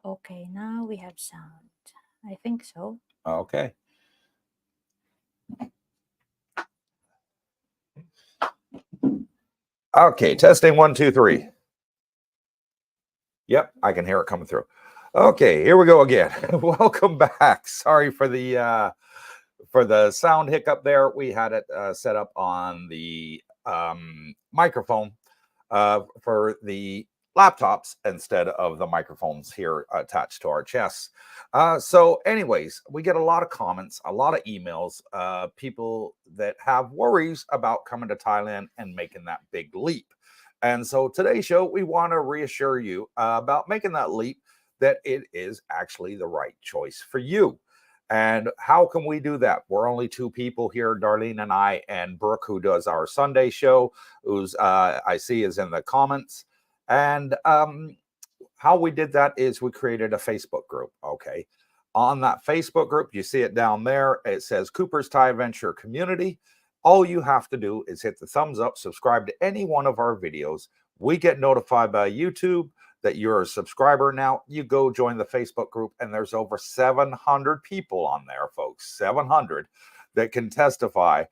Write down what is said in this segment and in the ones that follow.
Okay, now we have sound. I think so. Okay. Okay, testing 1, 2, 3. Yep, I can hear it coming through. Okay, here we go again. Welcome back. Sorry for the sound hiccup there. We had it set up on the microphone for the laptops instead of the microphones here attached to our chests. So, anyways, we get a lot of comments, a lot of emails, people that have worries about coming to Thailand and making that big leap. And so, today's show, we want to reassure you about making that leap that it is actually the right choice for you. And how can we do that? We're only two people here, Darlene and I, and Brooke, who does our Sunday show, who's I see is in the comments. And how we did that is we created a Facebook group. Okay. On that Facebook group, you see it down there. It says Cooper's Thai Adventure Community. All you have to do is hit the thumbs up, subscribe to any one of our videos. We get notified by YouTube that you're a subscriber now. You go join the Facebook group, and there's over 700 people on there, folks. 700 that can testify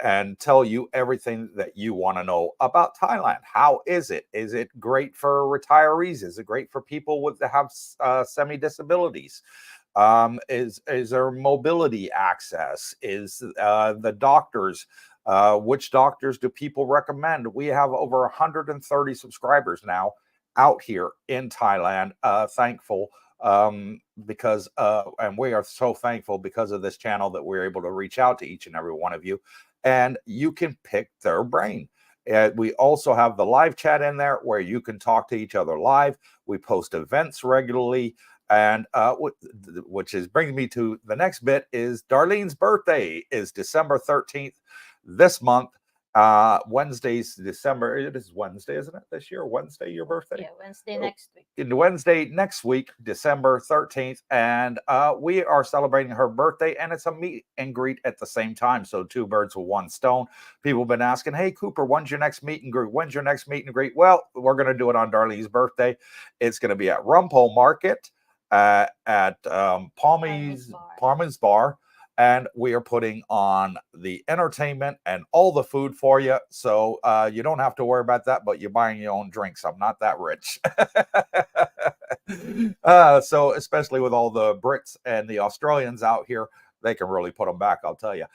and tell you everything that you want to know about Thailand. How is it? Is it great for retirees? Is it great for people with that have semi disabilities? Is there mobility access? Is the doctors? Which doctors do people recommend? We have over 130 subscribers now out here in Thailand. Thankful because and we are so thankful because of this channel that we're able to reach out to each and every one of you, and you can pick their brain. We also have the live chat in there where you can talk to each other live. We post events regularly, and which is brings me to the next bit is Darlene's birthday is December 13th this month. Wednesday's December. It is Wednesday, isn't it? This year, Wednesday, your birthday? Yeah, Wednesday next week. Wednesday next week, December 13th, and we are celebrating her birthday, and it's a meet and greet at the same time. So two birds with one stone. People have been asking, "Hey Cooper, when's your next meet and greet? When's your next meet and greet?" Well, we're going to do it on Darlene's birthday. It's going to be at Rumpole Market at Palmy's Bar. And we are putting on the entertainment and all the food for you. So you don't have to worry about that, but you're buying your own drinks. I'm not that rich. So especially with all the Brits and the Australians out here, they can really put them back, I'll tell you.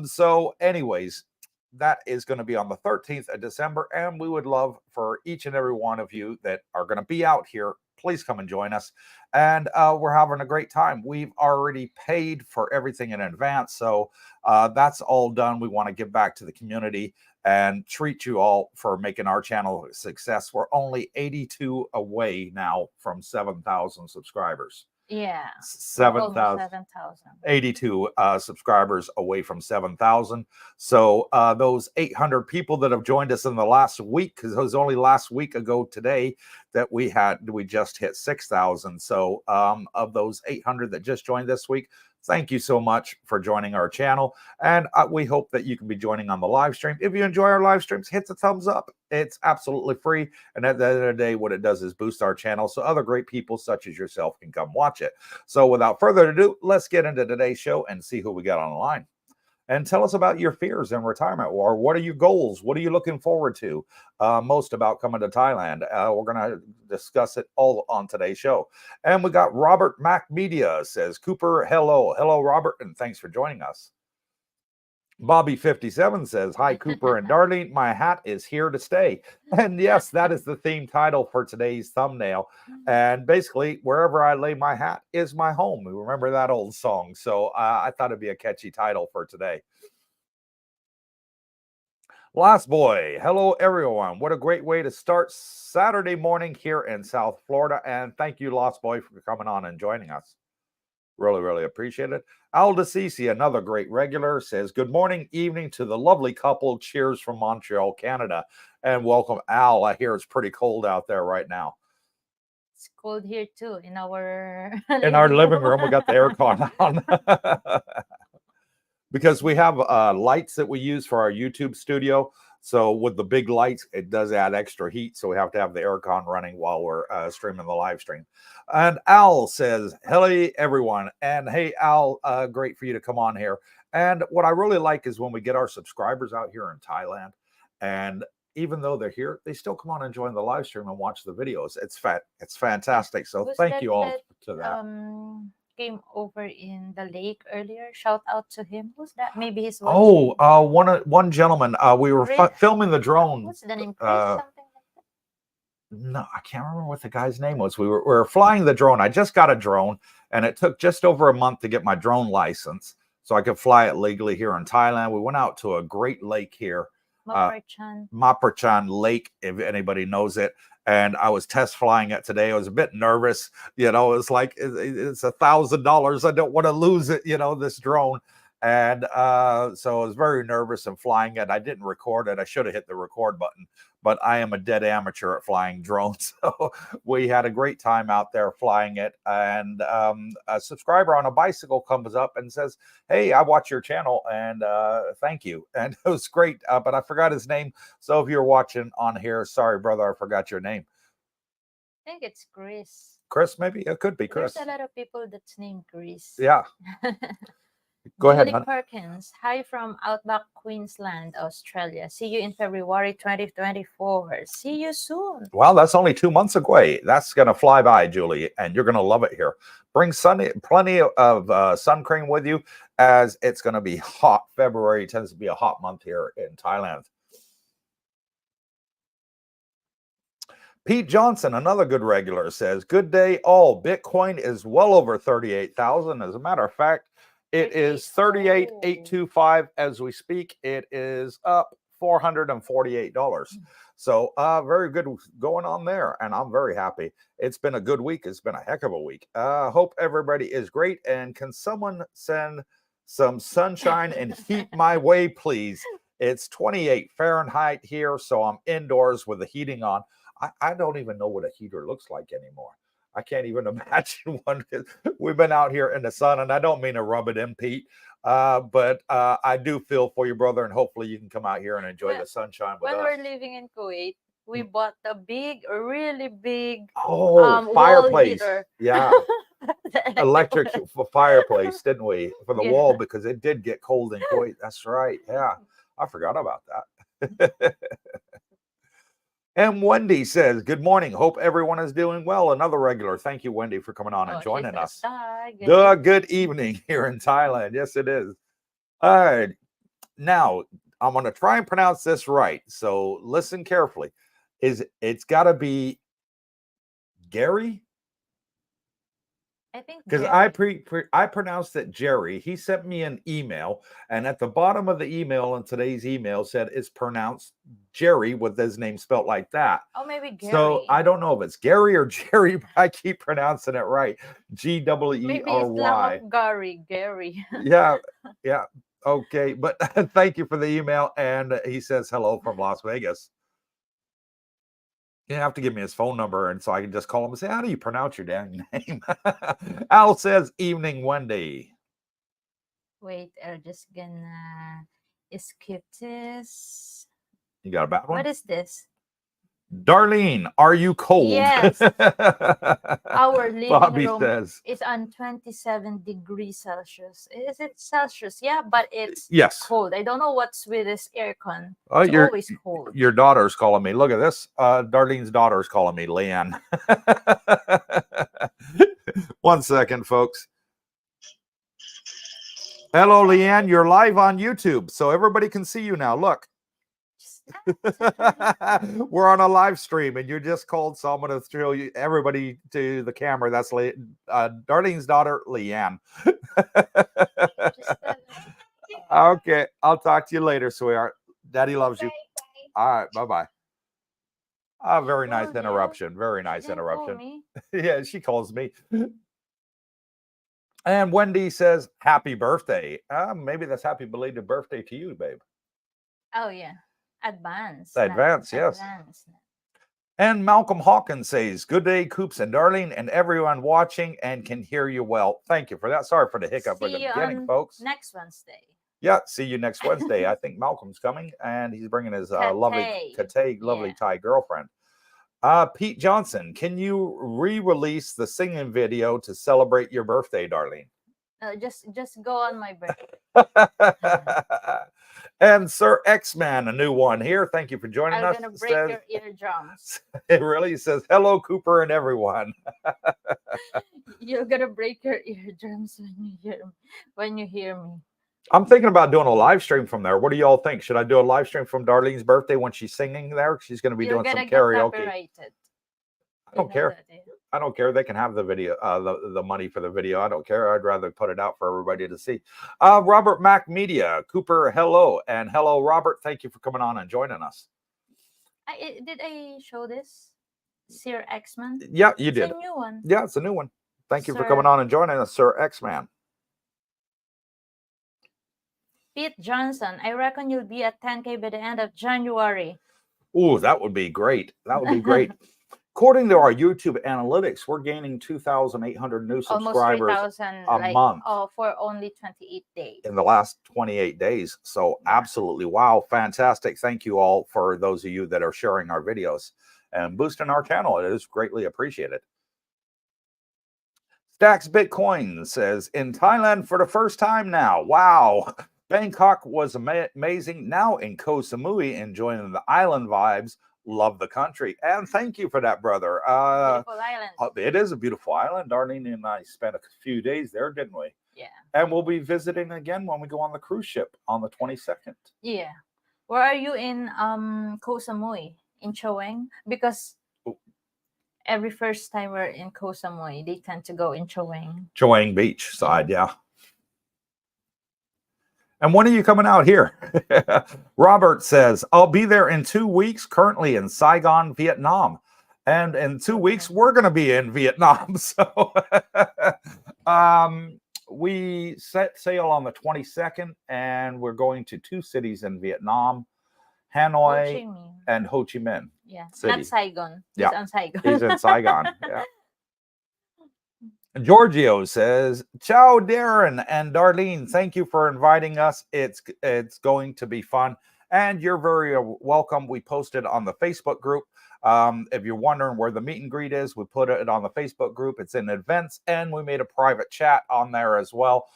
So anyways, that is going to be on the 13th of December. And we would love for each and every one of you that are going to be out here, please come and join us. And we're having a great time. We've already paid for everything in advance. So that's all done. We want to give back to the community and treat you all for making our channel a success. We're only 82 away now from 7,000 subscribers. Yeah. 7,000. 82 subscribers away from 7,000. So those 800 people that have joined us in the last week, because it was only last week ago today that we just hit 6,000. So of those 800 that just joined this week, thank you so much for joining our channel. And we hope that you can be joining on the live stream. If you enjoy our live streams, hit the thumbs up. It's absolutely free. And at the end of the day, what it does is boost our channel so other great people such as yourself can come watch it. So without further ado, let's get into today's show and see who we got on the line. And tell us about your fears in retirement, or what are your goals? What are you looking forward to most about coming to Thailand? We're going to discuss it all on today's show. And we got Robert Mac Media says, Cooper, hello. Hello, Robert, and thanks for joining us. Bobby57 says, hi, Cooper and Darlene. My hat is here to stay. And yes, that is the theme title for today's thumbnail. And basically, wherever I lay my hat is my home. We remember that old song. So I thought it'd be a catchy title for today. Lost Boy, hello, everyone. What a great way to start Saturday morning here in South Florida. And thank you, Lost Boy, for coming on and joining us. Really, really appreciate it. Al DeCisi, another great regular, says, good morning, evening to the lovely couple. Cheers from Montreal, Canada. And welcome, Al. I hear it's pretty cold out there right now. It's cold here too in our living room. We got the aircon on. because we have lights that we use for our YouTube studio. So with the big lights, it does add extra heat. So we have to have the aircon running while we're streaming the live stream. And Al says, "Hello, everyone." And hey, Al, great for you to come on here. And what I really like is when we get our subscribers out here in Thailand, and even though they're here, they still come on and join the live stream and watch the videos. It's fantastic. So thank you all to that. Came over in the lake earlier. Shout out to him. Who's that? Maybe he's watching. Oh, one gentleman. We were filming the drone. What's the name? Chris, something like that. No, I can't remember what the guy's name was. We were flying the drone. I just got a drone, and it took just over a month to get my drone license, so I could fly it legally here in Thailand. We went out to a great lake here, Maprachan Lake, if anybody knows it. And I was test flying it today. I was a bit nervous. It's like, it's $1,000. I don't want to lose it, this drone. And so I was very nervous in flying it. I didn't record it. I should have hit the record button, but I am a dead amateur at flying drones. So we had a great time out there flying it. And a subscriber on a bicycle comes up and says, "Hey, I watch your channel and thank you." And it was great, but I forgot his name. So if you're watching on here, sorry, brother, I forgot your name. I think it's Chris. Chris, maybe? It could be Chris. There's a lot of people that's named Chris. Yeah. Go ahead, Julie Perkins. Hi from Outback, Queensland, Australia. See you in February 2024. See you soon. Well, that's only 2 months away. That's going to fly by, Julie, and you're going to love it here. Bring plenty of sun cream with you, as it's going to be hot. February tends to be a hot month here in Thailand. Pete Johnson, another good regular, says, "Good day all. Bitcoin is well over 38,000. As a matter of fact, it is 38,825 as we speak. It is up $448. So very good going on there. And I'm very happy. It's been a good week. It's been a heck of a week. Hope everybody is great. And can someone send some sunshine and heat my way, please? It's 28 Fahrenheit here. So I'm indoors with the heating on. I don't even know what a heater looks like anymore. I can't even imagine one. We've been out here in the sun, and I don't mean to rub it in, Pete, but I do feel for you, brother, and hopefully you can come out here and enjoy the sunshine with us. When we're living in Kuwait, we bought a really big fireplace. Yeah. Electric fireplace, didn't we? For the wall, because it did get cold in Kuwait. That's right. Yeah. I forgot about that. And Wendy says, "Good morning. Hope everyone is doing well." Another regular. Thank you, Wendy, for coming on and joining us. Good evening here in Thailand. Yes, it is. All right. Now, I'm going to try and pronounce this right. So listen carefully. It's got to be Gary? I think because I pronounced it Jerry. He sent me an email, and at the bottom of the email in today's email said it's pronounced Jerry with his name spelt like that. Oh, maybe Gary. So I don't know if it's Gary or Jerry, but I keep pronouncing it right. G-E-R-Y. Maybe it's Gary. Yeah. Okay, but thank you for the email, and he says hello from Las Vegas. You have to give me his phone number, and so I can just call him and say, "How do you pronounce your damn name?" Al says, "Evening, Wendy." Wait, I'm just gonna skip this. You got a bad one? What is this? Darlene, are you cold? Yes. Our living Bobby room says is on 27 degrees Celsius. Is it Celsius? Yeah, but it's cold. I don't know what's with this aircon. It's always cold. Your daughter's calling me. Look at this. Darlene's daughter's calling me, Leanne. 1 second, folks. Hello, Leanne. You're live on YouTube, so everybody can see you now. Look. We're on a live stream, and you just called, so I'm going to show you everybody to the camera. That's Darlene's daughter, Leanne. Okay, I'll talk to you later, sweetheart. Daddy loves you. All right, bye-bye. Very nice interruption. Very nice interruption. Yeah, she calls me. And Wendy says, "Happy birthday." Maybe that's happy belated birthday to you, babe. Oh, yeah. Advance, yes. And Malcolm Hawkins says, "Good day, Coops and Darlene, and everyone watching, and can hear you well." Thank you for that. Sorry for the hiccup at the beginning, folks. Next Wednesday. Yeah, see you next Wednesday. I think Malcolm's coming, and he's bringing his lovely Thai girlfriend. Pete Johnson, can you re-release the singing video to celebrate your birthday, Darlene? Just go on my birthday. And Sir X-Man, a new one here. Thank you for joining us. I'm gonna break your eardrums. It really says, hello, Cooper and everyone. You're gonna break your eardrums when you hear me. I'm thinking about doing a live stream from there. What do y'all think? Should I do a live stream from Darlene's birthday when she's singing there? She's going to be doing some karaoke. I don't care. I don't care. They can have the video, the money for the video. I don't care. I'd rather put it out for everybody to see. Robert Mac Media, Cooper, hello. And hello, Robert. Thank you for coming on and joining us. Did I show this? Sir X-Man? Yeah, you did. It's a new one. Yeah, it's a new one. Thank you for coming on and joining us, Sir X-Man. Pete Johnson, I reckon you'll be at 10K by the end of January. Ooh, that would be great. That would be great. According to our YouTube analytics, we're gaining 2,800 new subscribers a month. Oh, for only 28 days. In the last 28 days. So absolutely, wow, fantastic. Thank you all for those of you that are sharing our videos and boosting our channel. It is greatly appreciated. Stacks Bitcoin says, in Thailand for the first time now. Wow. Bangkok was amazing. Now in Koh Samui, enjoying the island vibes. Love the country. And thank you for that, brother. Beautiful island. It is a beautiful island. Darlene and I spent a few days there, didn't we? Yeah. And we'll be visiting again when we go on the cruise ship on the 22nd. Yeah. Where are you in Koh Samui? In Chaweng? Because every first time we're in Koh Samui, they tend to go in Chaweng. Chaweng Beach side, yeah. And when are you coming out here? Robert says, I'll be there in 2 weeks, currently in Saigon, Vietnam. And in 2 weeks, we're going to be in Vietnam. So we set sail on the 22nd, and we're going to 2 cities in Vietnam, Hanoi and Ho Chi Minh. Yeah, city. Not Saigon. He's on Saigon. He's in Saigon, yeah. Giorgio says, ciao, Darren and Darlene. Thank you for inviting us. It's going to be fun. And you're very welcome. We posted on the Facebook group. If you're wondering where the meet and greet is, we put it on the Facebook group. It's in events. And we made a private chat on there as well.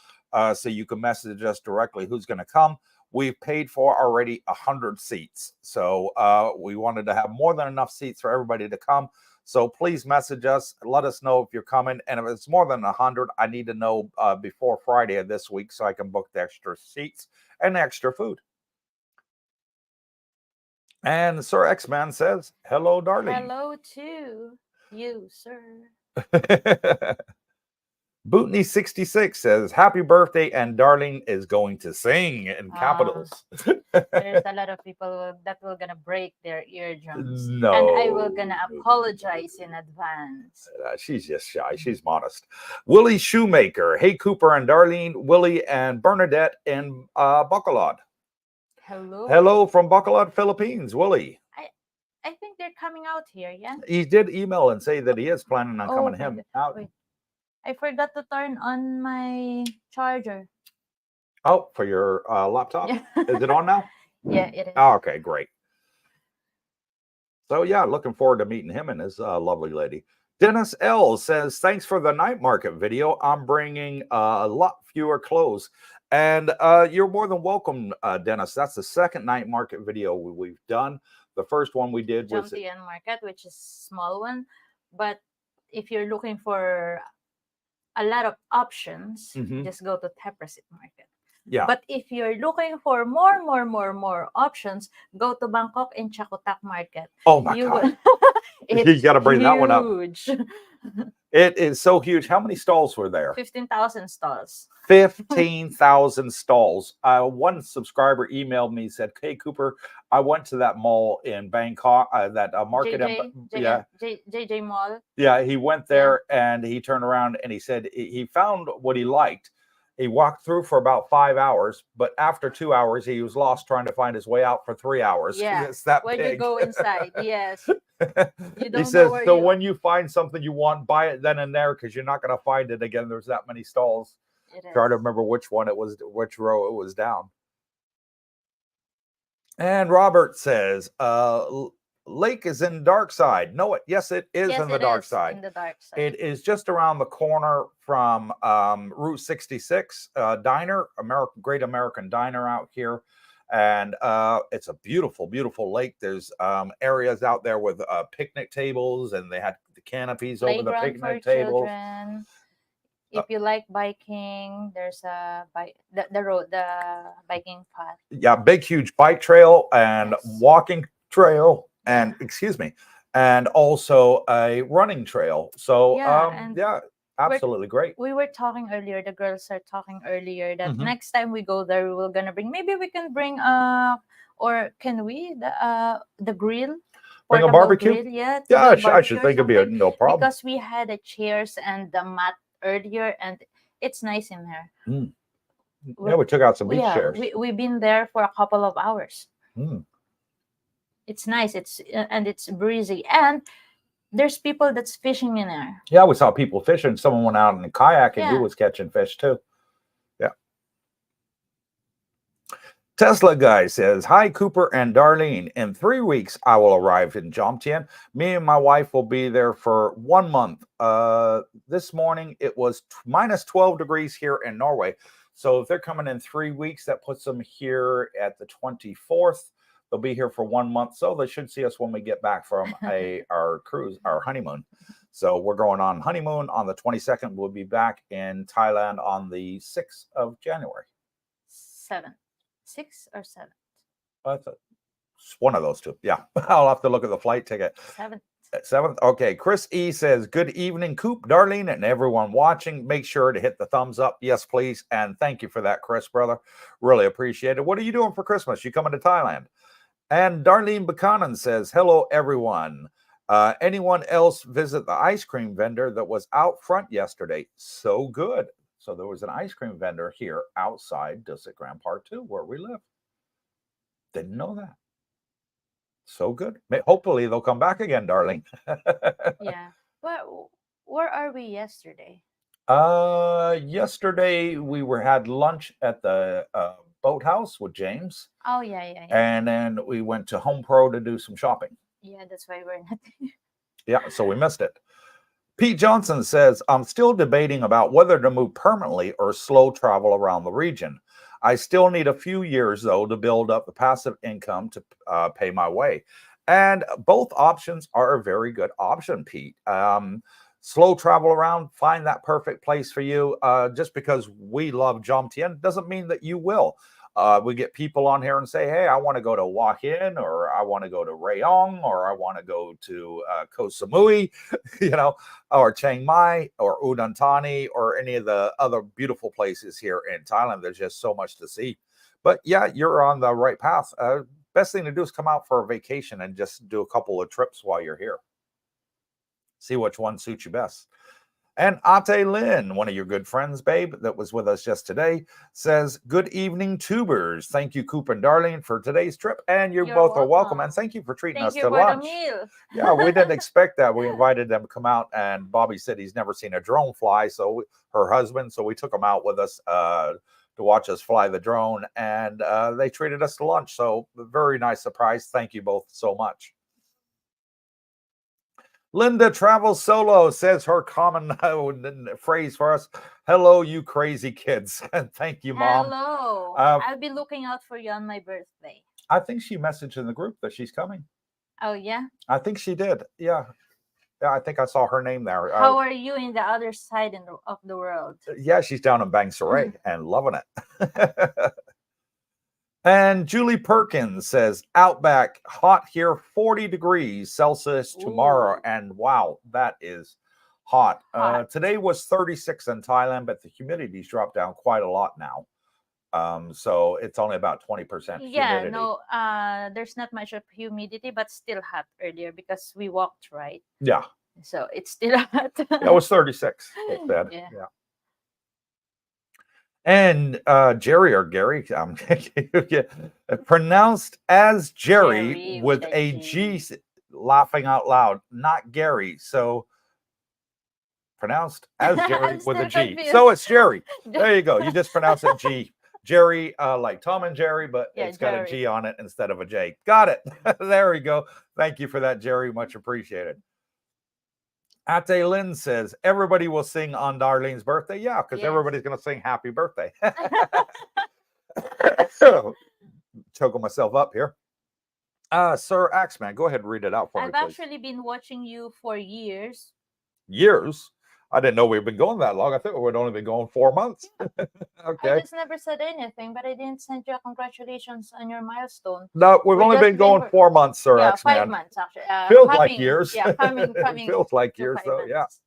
So you can message us directly who's going to come. We've paid for already 100 seats. So we wanted to have more than enough seats for everybody to come. So please message us. Let us know if you're coming. And if it's more than 100, I need to know before Friday of this week so I can book the extra seats and extra food. And Sir X-Man says, hello, darling. Hello to you, sir. Bootney66 says, happy birthday, and Darling is going to sing in capitals. There's a lot of people that will gonna break their eardrums. No. And I will gonna apologize in advance. She's just shy. She's modest. Willie Shoemaker. Hey, Cooper and Darlene, Willie and Bernadette in Bacolod. Hello. Hello from Bacolod, Philippines, Willie. I think they're coming out here, yeah? He did email and say that he is planning on coming out. Wait. I forgot to turn on my charger. Oh, for your laptop? Yeah. Is it on now? Yeah, it is. Oh, okay, great. So, yeah, looking forward to meeting him and his lovely lady. Dennis L. says, thanks for the night market video. I'm bringing a lot fewer clothes. And you're more than welcome, Dennis. That's the second night market video we've done. The first one we did was the market, which is a small one. But if you're looking for a lot of options, just go to Tepresit Market. Yeah. But if you're looking for more options, go to Bangkok and Chakotak Market. Oh my God. You got to bring that one up. It is so huge. How many stalls were there? 15,000 stalls. 15,000 stalls. One subscriber emailed me, said, hey, Cooper, I went to that mall in Bangkok, that market. JJ Mall. Yeah, he went there and he turned around and he said he found what he liked. He walked through for about 5 hours, but after 2 hours, he was lost trying to find his way out for 3 hours. Yeah, it's that when big. You go inside, yes. He says, so when you find something you want, buy it then and there, because you're not going to find it again. There's that many stalls. Try to remember which one it was, which row it was down. And Robert says, lake is in dark side. No, yes, it is Yes, in the it dark is side. in the dark side. It is just around the corner from Route 66 Diner, Great American Diner out here. And it's a beautiful, beautiful lake. There's areas out there with picnic tables, and they had the canopies over the Playground for picnic tables. children. If you like biking, there's a the road, the biking path. Yeah, big, huge bike trail and Yes. walking trail, and Yeah. excuse me, and also a running trail. So Yeah, and yeah, absolutely great. we were talking earlier, the girls are talking earlier that Mhm. next time we go there, we're gonna bring, maybe we can bring or can we the grill, Bring a portable barbecue. grill, yeah, to Yeah, do a I barbecue should or think it'd be a something, no problem. because we had the chairs and the mat earlier, and it's nice in there. Mm. Yeah, we took out some beach Yeah, chairs. we've been there for a couple of hours. Mm. It's nice, and it's breezy, and there's people that's fishing in there. Yeah, we saw people fishing. Someone went out in a kayak, and he Yeah. was catching fish too. Yeah. Tesla guy says, "Hi, Cooper and Darlene. In 3 weeks, I will arrive in Jomtien. Me and my wife will be there for 1 month. This morning, it was minus 12 degrees here in Norway. So if they're coming in 3 weeks, that puts them here at the 24th. They'll be here for 1 month. So they should see us when we get back from our cruise, our honeymoon. So we're going on honeymoon on the 22nd. We'll be back in Thailand on the 6th of January. 7, 6 or 7. It's one of those two. Yeah, I'll have to look at the flight ticket. 7th. 7th. Okay. Chris E says, "Good evening, Coop, Darlene, and everyone watching. Make sure to hit the thumbs up. Yes, please. And thank you for that, Chris, brother. Really appreciate it. What are you doing for Christmas? You coming to Thailand?" And Darlene Buchanan says, "Hello, everyone. Anyone else visit the ice cream vendor that was out front yesterday? So good." So there was an ice cream vendor here outside Dusset Grand Part 2 where we live. Didn't know that. So good. Hopefully they'll come back again, darling. Yeah. Well, where are we yesterday? Yesterday we had lunch at the boathouse with James, Oh, yeah. and then we went to Home Pro to do some shopping. Yeah, that's why we're not. Yeah, so we missed it. Pete Johnson says, "I'm still debating about whether to move permanently or slow travel around the region. I still need a few years, though, to build up the passive income to pay my way." And both options are a very good option, Pete. Slow travel around, find that perfect place for you. Just because we love Jomtien doesn't mean that you will. We get people on here and say, "Hey, I want to go to Hua Hin, or I want to go to Rayong, or I want to go to Koh Samui," or Chiang Mai, or Udon Thani, or any of the other beautiful places here in Thailand. There's just so much to see. But yeah, you're on the right path. Best thing to do is come out for a vacation and just do a couple of trips while you're here. See which one suits you best. And Ate Lynn, one of your good friends, babe, that was with us just today, says, "Good evening, tubers. Thank you, Coop and Darlene, for today's trip. And you You're both are welcome. welcome. And thank you for treating Thank us you to for the lunch." meal. Yeah, we didn't expect that. We invited them to come out, and Bobby said he's never seen a drone fly. So her husband, so we took them out with us to watch us fly the drone, and they treated us to lunch. So very nice surprise. Thank you both so much. Linda Travels Solo says her common phrase for us: "Hello, you crazy kids." And thank you, Mom. Hello. I'll be looking out for you on my birthday. I think she messaged in the group that she's coming. Oh, yeah? I think she did. Yeah, I think I saw her name there. How are you in the other side of the world? Yeah, she's down in Bang Saray and loving it. And Julie Perkins says, "Outback, hot here, 40 degrees Celsius tomorrow." Ooh. And wow, that is hot. Hot. Today was 36 in Thailand, but the humidity's dropped down quite a lot now. So it's only about 20% humidity. Yeah, no, there's not much of humidity, but still hot earlier because we walked, right? Yeah. So it's still hot. Yeah, it was 36. It's bad. Yeah. And Jerry or Gary, pronounced as Jerry with a G, laughing out loud, not Gary. So pronounced as Jerry with a G. Confused. So it's Jerry. There you go. You just pronounce it Jerry, like Tom and Jerry, but Yeah, it's got a Jerry. G on it instead of a J. Got it. There we go. Thank you for that, Jerry. Much appreciated. Ate Lynn says, everybody will sing on Darlene's birthday. Yeah, because Yes. everybody's going to sing happy birthday. So, choking myself up here. Sir Axman, go ahead and read it out for me, I've please. actually been watching you for years. Years? I didn't know we've been going that long. I thought we'd only been going 4 months. Okay. I just never said anything, but I didn't send you a congratulations on your milestone. No, we've only been going 4 months, Sir Yeah, Axman. 5 months actually. Feels like years. Yeah, coming. Feels like to years, 5 though. months.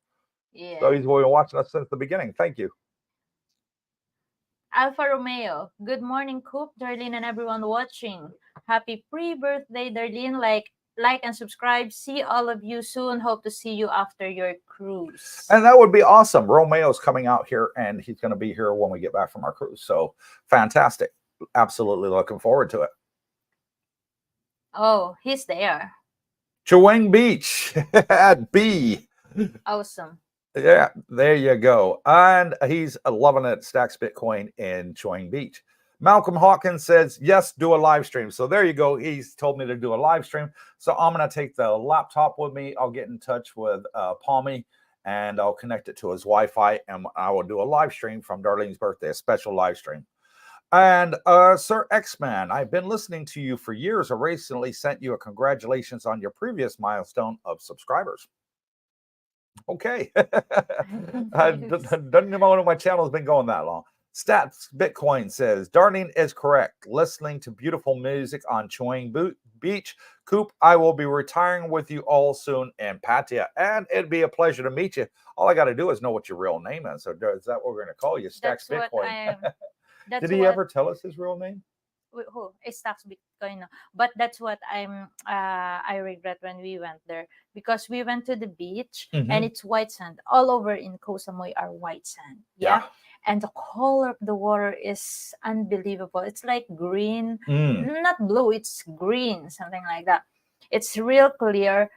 Yeah. Yeah. So he's been watching us since the beginning. Thank you. Alfa Romeo. Good morning, Coop, Darlene, and everyone watching. Happy pre-birthday, Darlene. Like and subscribe. See all of you soon. Hope to see you after your cruise. And that would be awesome. Romeo's coming out here, and he's going to be here when we get back from our cruise. So fantastic. Absolutely looking forward to it. Oh, he's there. Chewing Beach at B. Awesome. Yeah, there you go. And he's loving it. Stacks Bitcoin in Chewing Beach. Malcolm Hawkins says, yes, do a live stream. So there you go. He's told me to do a live stream. So I'm going to take the laptop with me. I'll get in touch with Palmy, and I'll connect it to his Wi-Fi, and I will do a live stream from Darlene's birthday, a special live stream. And Sir X-Man, I've been listening to you for years. I recently sent you a congratulations on your previous milestone of subscribers. Okay. Doesn't know my channel has been going that long. Stats Bitcoin says, Darlene is correct. Listening to beautiful music on Chewing Beach. Coop, I will be retiring with you all soon in Pattaya, and it'd be a pleasure to meet you. All I got to do is know what your real name is. So is that what we're going to call you? Stacks Bitcoin. Did he ever tell us his real name? Who is Stacks Bitcoin? No. But that's what I regret when we went there, because we went to the beach and it's white sand all over in Koh Samui are white sand. Yeah. And the color of the water is unbelievable. It's like green, not blue, it's green, something like that. It's real clear.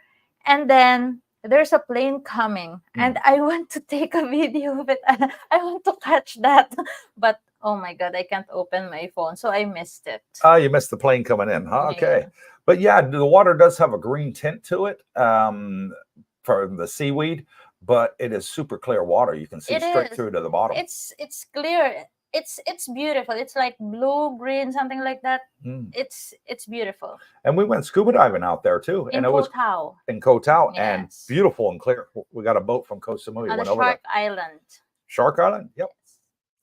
And then there's a plane coming, and I want to take a video of it. I want to catch that, but oh my God, I can't open my phone, so I missed it. Oh, you missed the plane coming in, huh? Okay. Yeah. But yeah, the water does have a green tint to it for the seaweed, but it is super clear water. You can see straight through to the bottom. It's clear. It's beautiful. It's like blue, green, something like that. It's beautiful. And we went scuba diving out there too. In Koh Tao. In Koh Tao, Yes. and beautiful and clear. We got a boat from Koh Samui. On the Shark Island. Shark Island? Yep.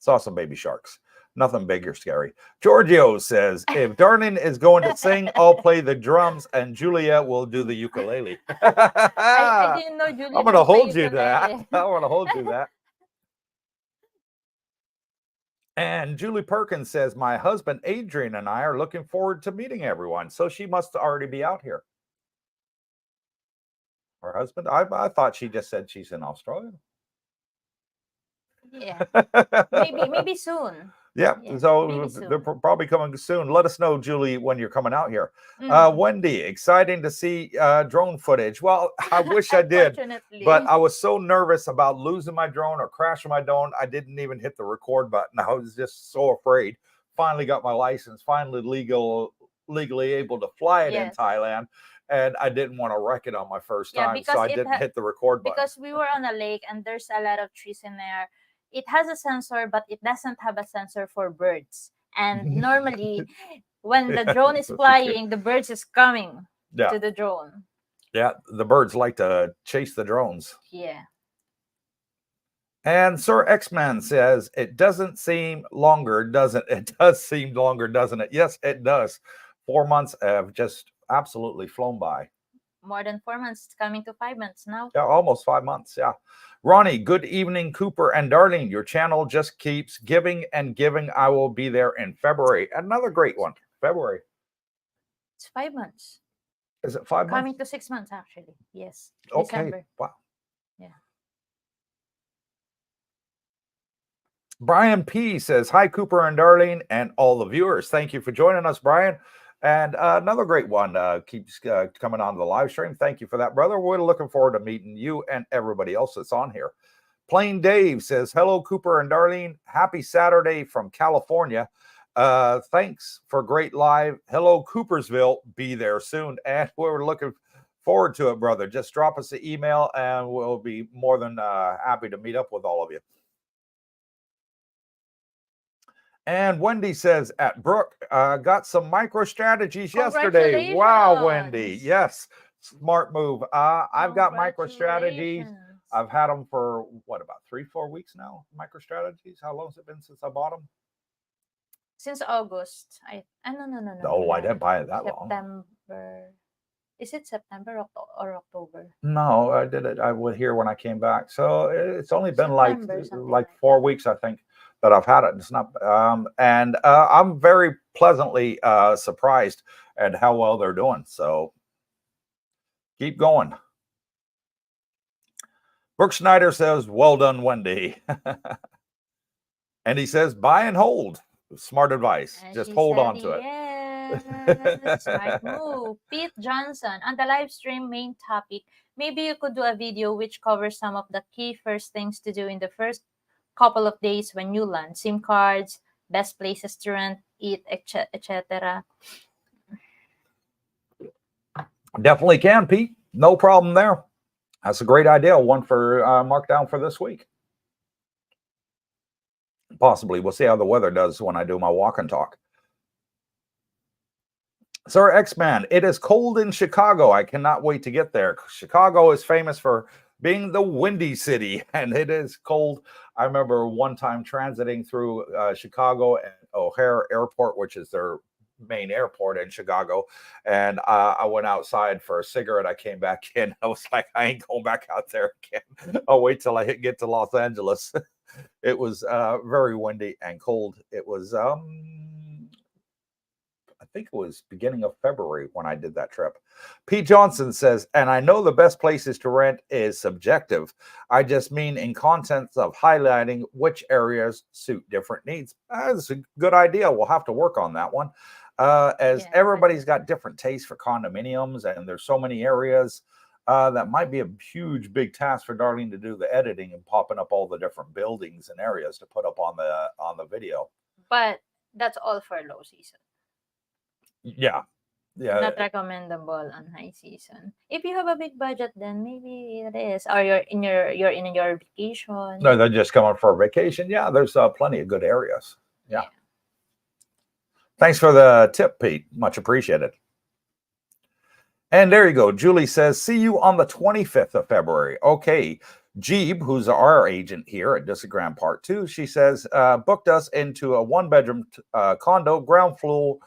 Saw some baby sharks. Nothing big or scary. Giorgio says, if Darlene is going to sing, I'll play the drums and Julia will do the ukulele. I didn't know Julia. I'm going to hold you to that. I'm going to hold you to that. And Julie Perkins says, my husband Adrian and I are looking forward to meeting everyone. So she must already be out here. Her husband? I thought she just said she's in Australia. Yeah. Maybe soon. Yeah, so they're probably coming soon. Let us know, Julie, when you're coming out here. Wendy, exciting to see drone footage. Well, I wish I did, but I was so nervous about losing my drone or crashing my drone. I didn't even hit the record button. I was just so afraid. Finally got my license, finally legally able to fly it in Thailand. And I didn't want to wreck it on my first time, so I didn't hit the record button. Because we were on a lake and there's a lot of trees in there. It has a sensor, but it doesn't have a sensor for birds. And normally, when the drone is flying, the birds is coming to the drone. Yeah, the birds like to chase the drones. Yeah. And Sir X-Man says, it doesn't seem longer, does it? It does seem longer, doesn't it? Yes, it does. 4 months have just absolutely flown by. More than 4 months. It's coming to 5 months now. Yeah, almost 5 months. Yeah. Ronnie, good evening, Cooper and Darlene. Your channel just keeps giving and giving. I will be there in February. Another great one. February. It's 5 months. Is it 5 months? Coming to 6 months, actually. Yes. Okay. December. Wow. Yeah. Brian P says, hi, Cooper and Darlene and all the viewers. Thank you for joining us, Brian. And another great one keeps coming on the live stream. Thank you for that, brother. We're looking forward to meeting you and everybody else that's on here. Plain Dave says, hello, Cooper and Darlene. Happy Saturday from California. Thanks for great live. Hello, Coopersville. Be there soon. And we're looking forward to it, brother. Just drop us an email and we'll be more than happy to meet up with all of you. And Wendy says, at Brooke, got some micro strategies yesterday. Wow, Wendy. Yes, smart move. I've got micro strategies. I've had them for what, about 3-4 weeks now? Micro strategies. How long has it been since I bought them? Since August. No. Oh, I didn't buy it that long. September. Is it September or October? No, I did it. I was here when I came back. So it's only been September, like 4 weeks, I think, that I've had it. It's not, and I'm very pleasantly surprised at how well they're doing. So keep going. Brooke Schneider says, well done, Wendy. And he says, buy and hold. Smart advice. And just hold on to it. Yes, smart move. Pete Johnson, on the live stream main topic, maybe you could do a video which covers some of the key first things to do in the first couple of days when you land. SIM cards, best places to rent, eat, etc. Definitely can, Pete. No problem there. That's a great idea. One for mark down for this week. Possibly. We'll see how the weather does when I do my walk and talk. Sir X-Man, it is cold in Chicago. I cannot wait to get there. Chicago is famous for being the windy city, and it is cold. I remember one time transiting through Chicago and O'Hare Airport, which is their main airport in Chicago, and I went outside for a cigarette. I came back in. I was like, I ain't going back out there again. I'll wait till I get to Los Angeles. It was very windy and cold. It was I think it was beginning of February when I did that trip. Pete Johnson says, and I know the best places to rent is subjective. I just mean in contents of highlighting which areas suit different needs. That's a good idea. We'll have to work on that one. Everybody's got different tastes for condominiums, and there's so many areas that might be a huge, big task for Darlene to do the editing and popping up all the different buildings and areas to put up on the video. But that's all for low season. Yeah. Not recommendable on high season. If you have a big budget, then maybe it is. Or you're in your vacation. No, they're just coming for a vacation. Yeah, there's plenty of good areas. Yeah. Thanks for the tip, Pete. Much appreciated. And there you go. Julie says, see you on the 25th of February. Okay. Jeeb, who's our agent here at Disagram Part 2, she says, booked us into a 1-bedroom condo, ground floor,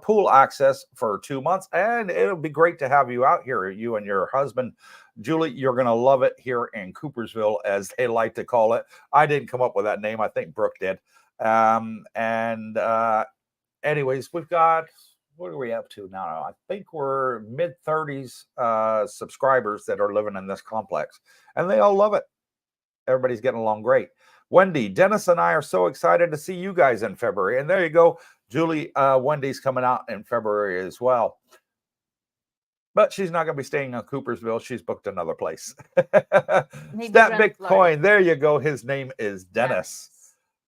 pool access for 2 months. And it'll be great to have you out here, you and your husband. Julie, you're going to love it here in Coopersville, as they like to call it. I didn't come up with that name. I think Brooke did. Anyways, we've got, what are we up to now? I think we're mid-30s subscribers that are living in this complex, and they all love it. Everybody's getting along great. Wendy, Dennis and I are so excited to see you guys in February. And there you go. Julie, Wendy's coming out in February as well. But she's not going to be staying in Coopersville. She's booked another place. That Bitcoin. There you go. His name is Dennis.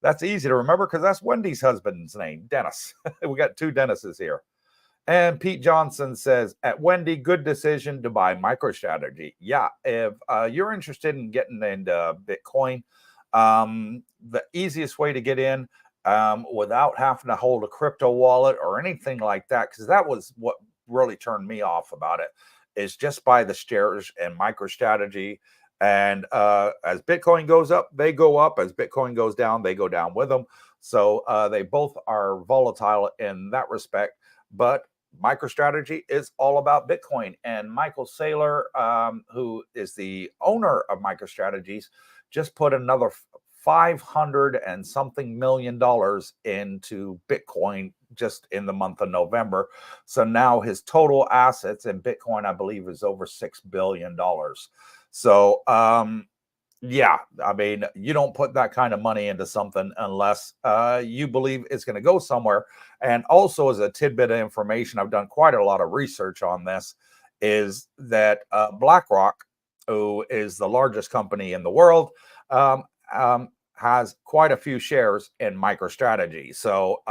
That's easy to remember because that's Wendy's husband's name, Dennis. We got 2 Dennises here. And Pete Johnson says, at Wendy, good decision to buy MicroStrategy. Yeah, if you're interested in getting into Bitcoin, the easiest way to get in without having to hold a crypto wallet or anything like that, because that was what really turned me off about it, is just buy the shares and MicroStrategy. And as Bitcoin goes up, they go up. As Bitcoin goes down, they go down with them. So they both are volatile in that respect. But MicroStrategy is all about Bitcoin. And Michael Saylor, who is the owner of MicroStrategies, just put another $500 and something million into Bitcoin just in the month of November. So now his total assets in Bitcoin, I believe, is over $6 billion. So, yeah, I mean, you don't put that kind of money into something unless you believe it's going to go somewhere. And also, as a tidbit of information, I've done quite a lot of research on this, is that BlackRock, who is the largest company in the world, has quite a few shares in MicroStrategy. So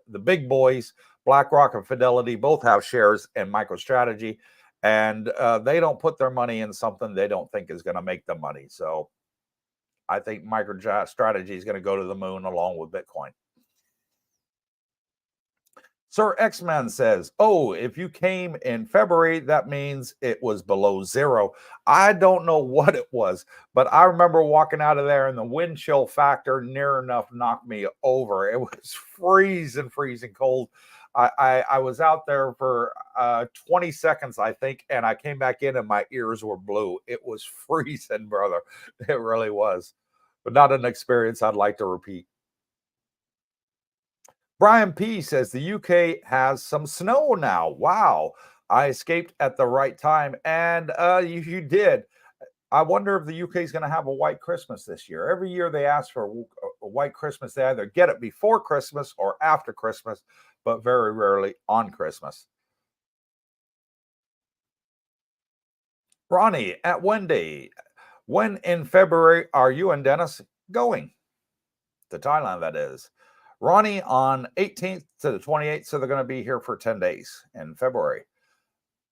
the big boys, BlackRock and Fidelity, both have shares in MicroStrategy, and they don't put their money in something they don't think is going to make them money. So I think MicroStrategy is going to go to the moon along with Bitcoin. Sir X-Man says, oh, if you came in February, that means it was below zero. I don't know what it was, but I remember walking out of there and the wind chill factor near enough knocked me over. It was freezing cold. I was out there for 20 seconds, I think, and I came back in and my ears were blue. It was freezing, brother. It really was, but not an experience I'd like to repeat. Brian P says the UK has some snow now. Wow. I escaped at the right time. And you did. I wonder if the UK is going to have a white Christmas this year. Every year they ask for a white Christmas. They either get it before Christmas or after Christmas, but very rarely on Christmas. Ronnie at Wendy. When in February are you and Dennis going? To Thailand, that is. Ronnie on 18th to the 28th, so they're going to be here for 10 days in February.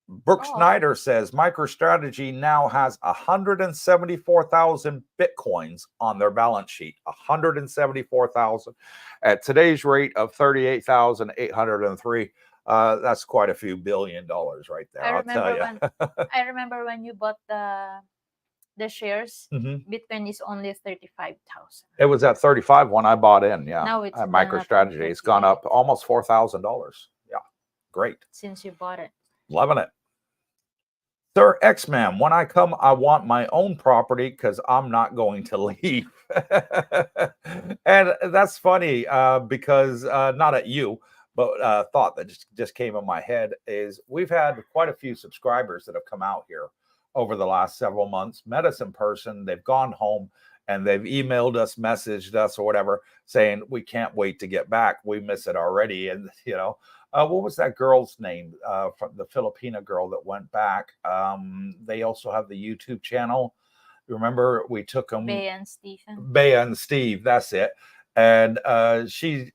Brooke Schneider says MicroStrategy now has 174,000 Bitcoins on their balance sheet. 174,000 at today's rate of 38,803. That's quite a few $1 billion right there. I'll tell you. I remember when you bought the shares, Bitcoin is only 35,000. It was at 35 when I bought in. Yeah. Now it's at MicroStrategy. It's gone up almost $4,000. Yeah. Great. Since you bought it. Loving it. Sir X-Man, when I come, I want my own property because I'm not going to leave. And that's funny because not at you, but a thought that just came in my head is we've had quite a few subscribers that have come out here over the last several months, met us in person, they've gone home, and they've emailed us, messaged us, or whatever, saying, we can't wait to get back. We miss it already. And, you know, what was that girl's name? From the Filipina girl that went back. They also have the YouTube channel. Remember, we took them. Bea and Stephen. Bea and Steve, that's it. And she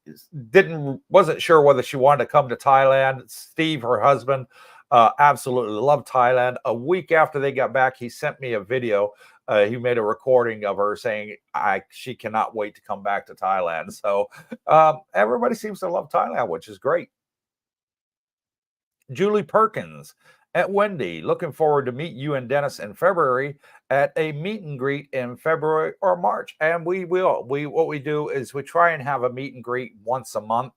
wasn't sure whether she wanted to come to Thailand. Steve, her husband, absolutely loved Thailand. A week after they got back, he sent me a video. He made a recording of her saying she cannot wait to come back to Thailand. So everybody seems to love Thailand, which is great. Julie Perkins at Wendy, looking forward to meet you and Dennis in February at a meet and greet in February or March. And we will. What we do is we try and have a meet and greet once a month.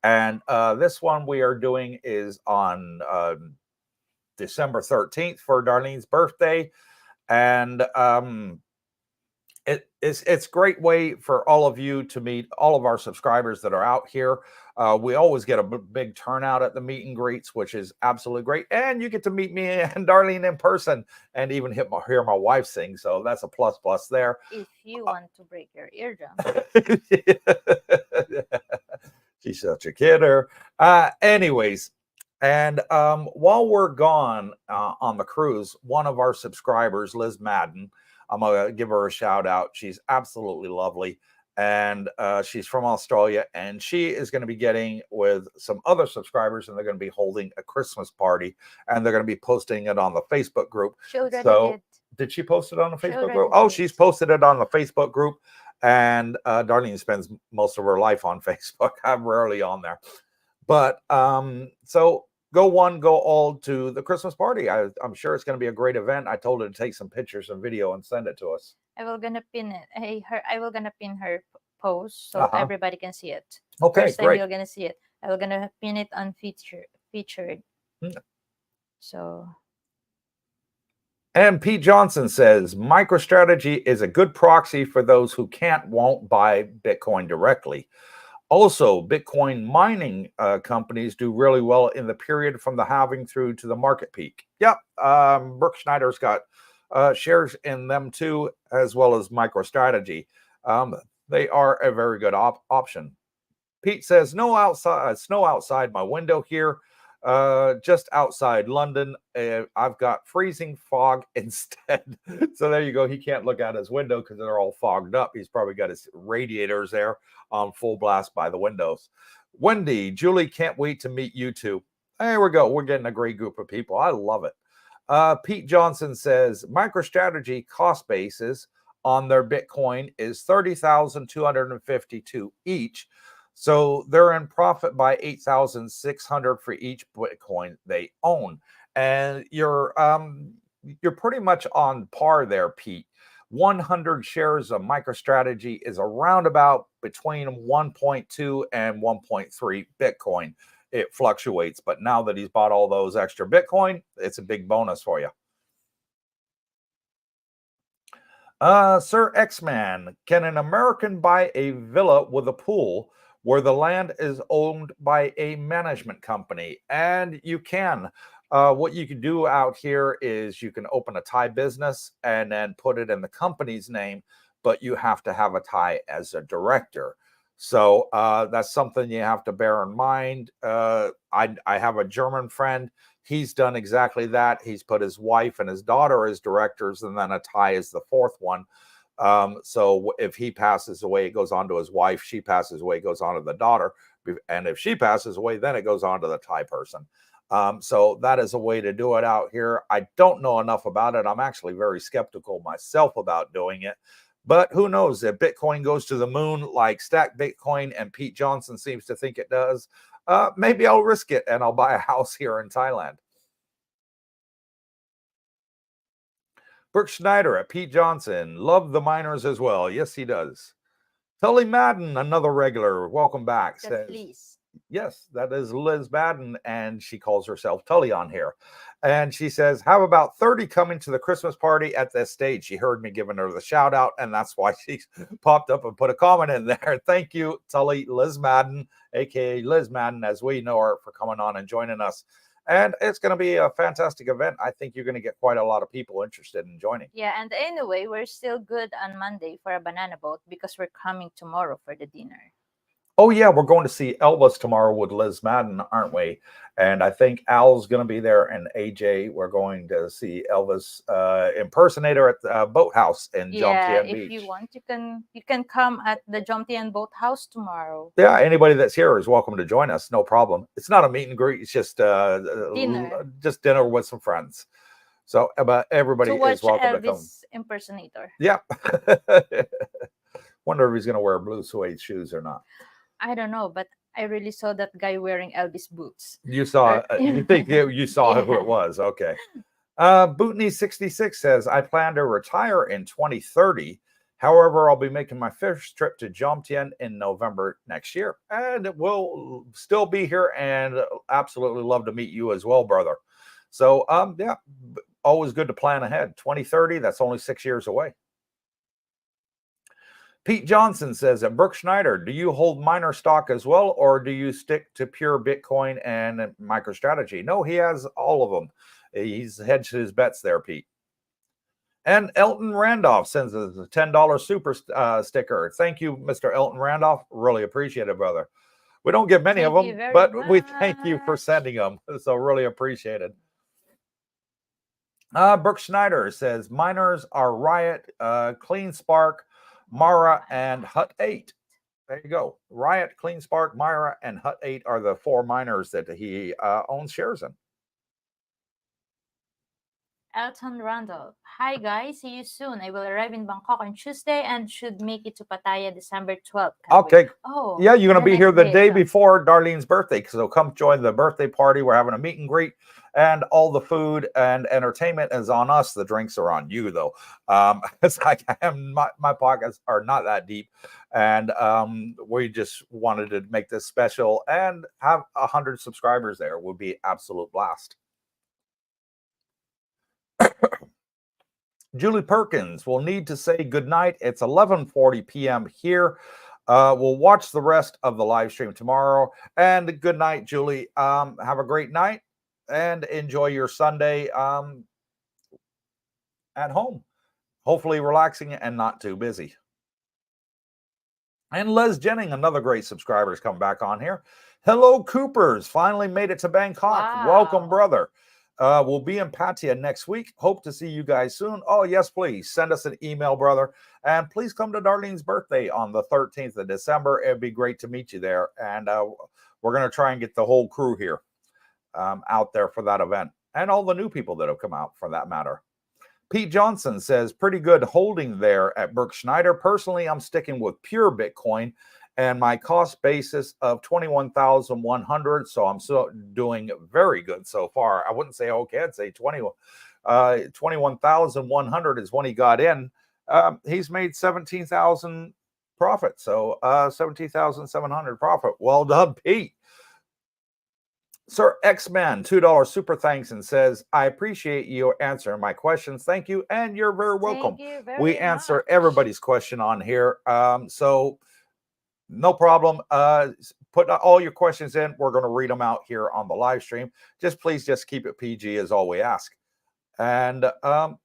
And this one we are doing is on December 13th for Darlene's birthday. And it's a great way for all of you to meet all of our subscribers that are out here. We always get a big turnout at the meet and greets, which is absolutely great. And you get to meet me and Darlene in person and even hear my wife sing. So that's a plus there. If you want to break your eardrum. She's such a kidder. Anyways, and while we're gone on the cruise, one of our subscribers, Liz Madden, I'm going to give her a shout out. She's absolutely lovely. And she's from Australia. And she is going to be getting with some other subscribers. And they're going to be holding a Christmas party. And they're going to be posting it on the Facebook group. Did she post it on the Facebook group? Oh, she's posted it on the Facebook group. And Darlene spends most of her life on Facebook. I'm rarely on there. But so go one, go all to the Christmas party. I'm sure it's going to be a great event. I told her to take some pictures and video and send it to us. I will gonna pin it. I will gonna pin her post so everybody can see it. Okay, First time great. you're gonna see it. I will gonna pin it on featured. So. And Pete Johnson says, MicroStrategy is a good proxy for those who won't buy Bitcoin directly. Also, Bitcoin mining companies do really well in the period from the halving through to the market peak. Yep, Brooke Schneider's got shares in them too, as well as MicroStrategy. They are a very good option. Pete says, snow outside my window here. just outside London. I've got freezing fog instead. So there you go. He can't look out his window because they're all fogged up. He's probably got his radiators there on full blast by the windows. Wendy, Julie, can't wait to meet you two. There we go. We're getting a great group of people. I love it. Pete Johnson says MicroStrategy cost basis on their Bitcoin is 30,252 each. So they're in profit by 8,600 for each Bitcoin they own. And you're pretty much on par there, Pete. 100 shares of MicroStrategy is around about between 1.2 and 1.3 Bitcoin. It fluctuates, but now that he's bought all those extra Bitcoin, it's a big bonus for you. Sir X-Man, can an American buy a villa with a pool where the land is owned by a management company? And you can. What you can do out here is you can open a Thai business and then put it in the company's name, but you have to have a Thai as a director. So that's something you have to bear in mind. I have a German friend. He's done exactly that. He's put his wife and his daughter as directors, and then a Thai is the fourth one. So if he passes away, it goes on to his wife. She passes away, it goes on to the daughter. And if she passes away, then it goes on to the Thai person. So that is a way to do it out here. I don't know enough about it. I'm actually very skeptical myself about doing it. But who knows, if Bitcoin goes to the moon like Stack Bitcoin and Pete Johnson seems to think it does, maybe I'll risk it and I'll buy a house here in Thailand. Brooke Schneider at Pete Johnson. Love the miners as well. Yes, he does. Tully Madden, another regular. Welcome back. Says, please. Yes, that is Liz Madden, and she calls herself Tully on here. And she says, have about 30 coming to the Christmas party at this stage. She heard me giving her the shout out, and that's why she popped up and put a comment in there. Thank you, Tully, Liz Madden, aka Liz Madden, as we know her, for coming on and joining us. And it's going to be a fantastic event. I think you're going to get quite a lot of people interested in joining. Yeah, and anyway, we're still good on Monday for a banana boat because we're coming tomorrow for the dinner. Oh, yeah, we're going to see Elvis tomorrow with Liz Madden, aren't we? And I think Al's going to be there, and AJ, we're going to see Elvis impersonator at the boathouse in Jomtien Beach. If you want, you can come at the Jomtien Boathouse tomorrow. Yeah, anybody that's here is welcome to join us. No problem. It's not a meet and greet. It's just dinner with some friends. So, but everybody is welcome to come. Impersonator. Yeah. Wonder if he's going to wear blue suede shoes or not. I don't know, but I really saw that guy wearing Elvis boots. You saw, you think you saw who it was. Okay. Bootney66 says, I plan to retire in 2030. However, I'll be making my first trip to Jomtien in November next year. And we'll still be here and absolutely love to meet you as well, brother. So, yeah, always good to plan ahead. 2030, that's only 6 years away. Pete Johnson says, at Brooke Schneider, do you hold miner stock as well, or do you stick to pure Bitcoin and MicroStrategy? No, he has all of them. He's hedged his bets there, Pete. And Elton Randolph sends us a $10 super sticker. Thank you, Mr. Elton Randolph. Really appreciate it, brother. We don't get many of them, but we thank you for sending them. So really appreciate it. Brooke Schneider says, miners are Riot, Clean Spark, Mara, and Hut 8. There you go. Riot, Clean Spark, Myra, and Hut 8 are the 4 miners that he owns shares in. Elton Randall. Hi guys, see you soon. I will arrive in Bangkok on Tuesday and should make it to Pattaya December 12th. Okay. Oh, yeah, you're going to be here the day before Darlene's birthday, so come join the birthday party. We're having a meet and greet, and all the food and entertainment is on us. The drinks are on you, though. It's like my pockets are not that deep, and we just wanted to make this special and have 100 subscribers there. Would be absolute blast. Julie Perkins will need to say goodnight. It's 11:40 p.m. here. We'll watch the rest of the live stream tomorrow. And good night, Julie. Have a great night and enjoy your Sunday at home. Hopefully relaxing and not too busy. And Les Jennings, another great subscriber, has come back on here. Hello, Coopers. Finally made it to Bangkok. Wow. Welcome, brother. We'll be in Pattaya next week. Hope to see you guys soon. Oh, yes, please. Send us an email, brother. And please come to Darlene's birthday on the 13th of December. It'd be great to meet you there. And we're going to try and get the whole crew here out there for that event. And all the new people that have come out, for that matter. Pete Johnson says, pretty good holding there at Berk Schneider. Personally, I'm sticking with pure Bitcoin and my cost basis of 21,100. So I'm still doing very good so far. I wouldn't say okay, I'd say 21,100 is when he got in. He's made 17,000 profit. So 17,700 profit. Well done, Pete. Sir X-Man, $2 super thanks and says, I appreciate you answering my questions. Thank you. And you're very welcome. Thank you very We answer much. everybody's question on here. So no problem. Put all your questions in. We're going to read them out here on the live stream. Please keep it PG is all we ask. And oh,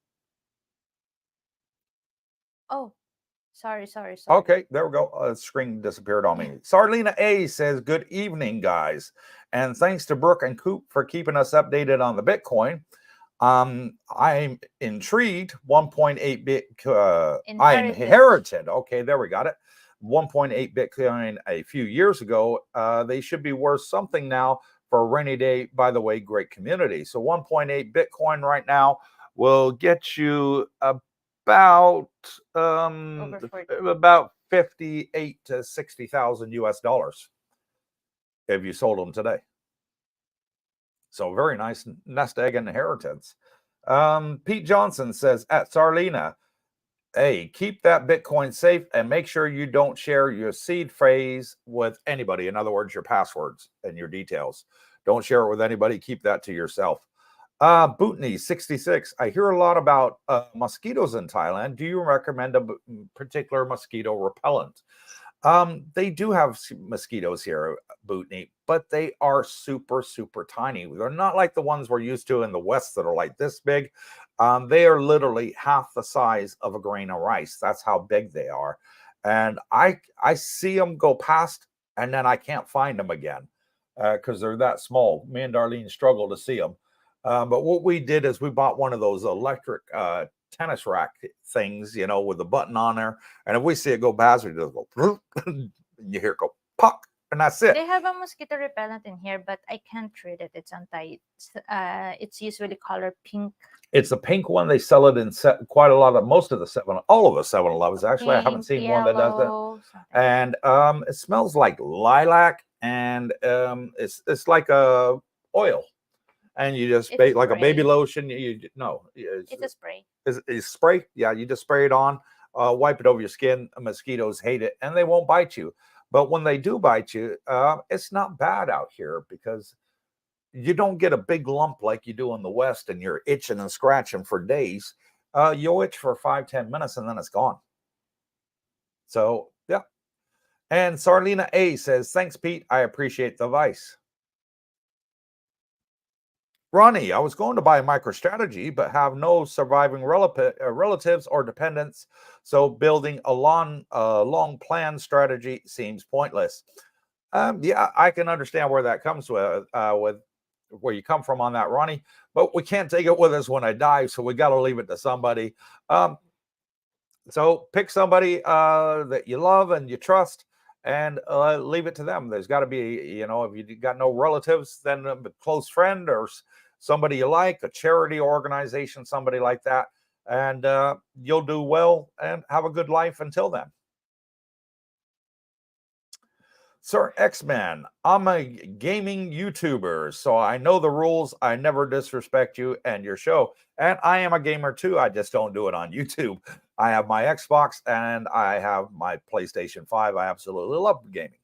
sorry. okay, there we go. Screen disappeared on me. Sarlina A says, good evening, guys. And thanks to Brooke and Coop for keeping us updated on the Bitcoin. I'm intrigued. 1.8 bit. I inherited. Okay, there we got it. 1.8 Bitcoin a few years ago. They should be worth something now for a rainy day. By the way, great community. So 1.8 Bitcoin right now will get you about 58 to 60,000 US dollars if you sold them today. So very nice nest egg inheritance. Pete Johnson says at Sarlina, hey, keep that Bitcoin safe and make sure you don't share your seed phrase with anybody. In other words, your passwords and your details. Don't share it with anybody. Keep that to yourself. Bootney 66. I hear a lot about mosquitoes in Thailand. Do you recommend a particular mosquito repellent? They do have mosquitoes here, Bootney, but they are super, super tiny. They're not like the ones we're used to in the West that are like this big. They are literally half the size of a grain of rice. That's how big they are. And I see them go past and then I can't find them again because they're that small. Me and Darlene struggle to see them. But what we did is we bought one of those electric tennis rack things, with the button on there. And if we see it go past, we just go, and you hear it go, pop, and that's it. They have a mosquito repellent in here, but I can't read it. It's anti. It's usually color pink. It's a pink one. They sell it in quite a lot of all of the 7-Elevens. Actually, I haven't seen one that does that. And it smells like lilac, and it's like a oil. And you just like a baby lotion. It's a spray. It's spray. Yeah, you just spray it on, wipe it over your skin. Mosquitoes hate it, and they won't bite you. But when they do bite you, it's not bad out here because you don't get a big lump like you do in the West, and you're itching and scratching for days. You'll itch for 5-10 minutes, and then it's gone. So yeah. And Sarlina A says, "Thanks, Pete. I appreciate the advice." Ronnie, I was going to buy MicroStrategy, but have no surviving relatives or dependents, so building a long plan strategy seems pointless. Yeah, I can understand where that comes with where you come from on that, Ronnie, but we can't take it with us when I die, so we got to leave it to somebody. So pick somebody that you love and you trust, and leave it to them. There's got to be, if you got no relatives, then a close friend or somebody you like, a charity organization, somebody like that, and you'll do well and have a good life until then. Sir X-Man, I'm a gaming YouTuber, so I know the rules. I never disrespect you and your show. And I am a gamer too. I just don't do it on YouTube. I have my Xbox and I have my PlayStation 5. I absolutely love gaming.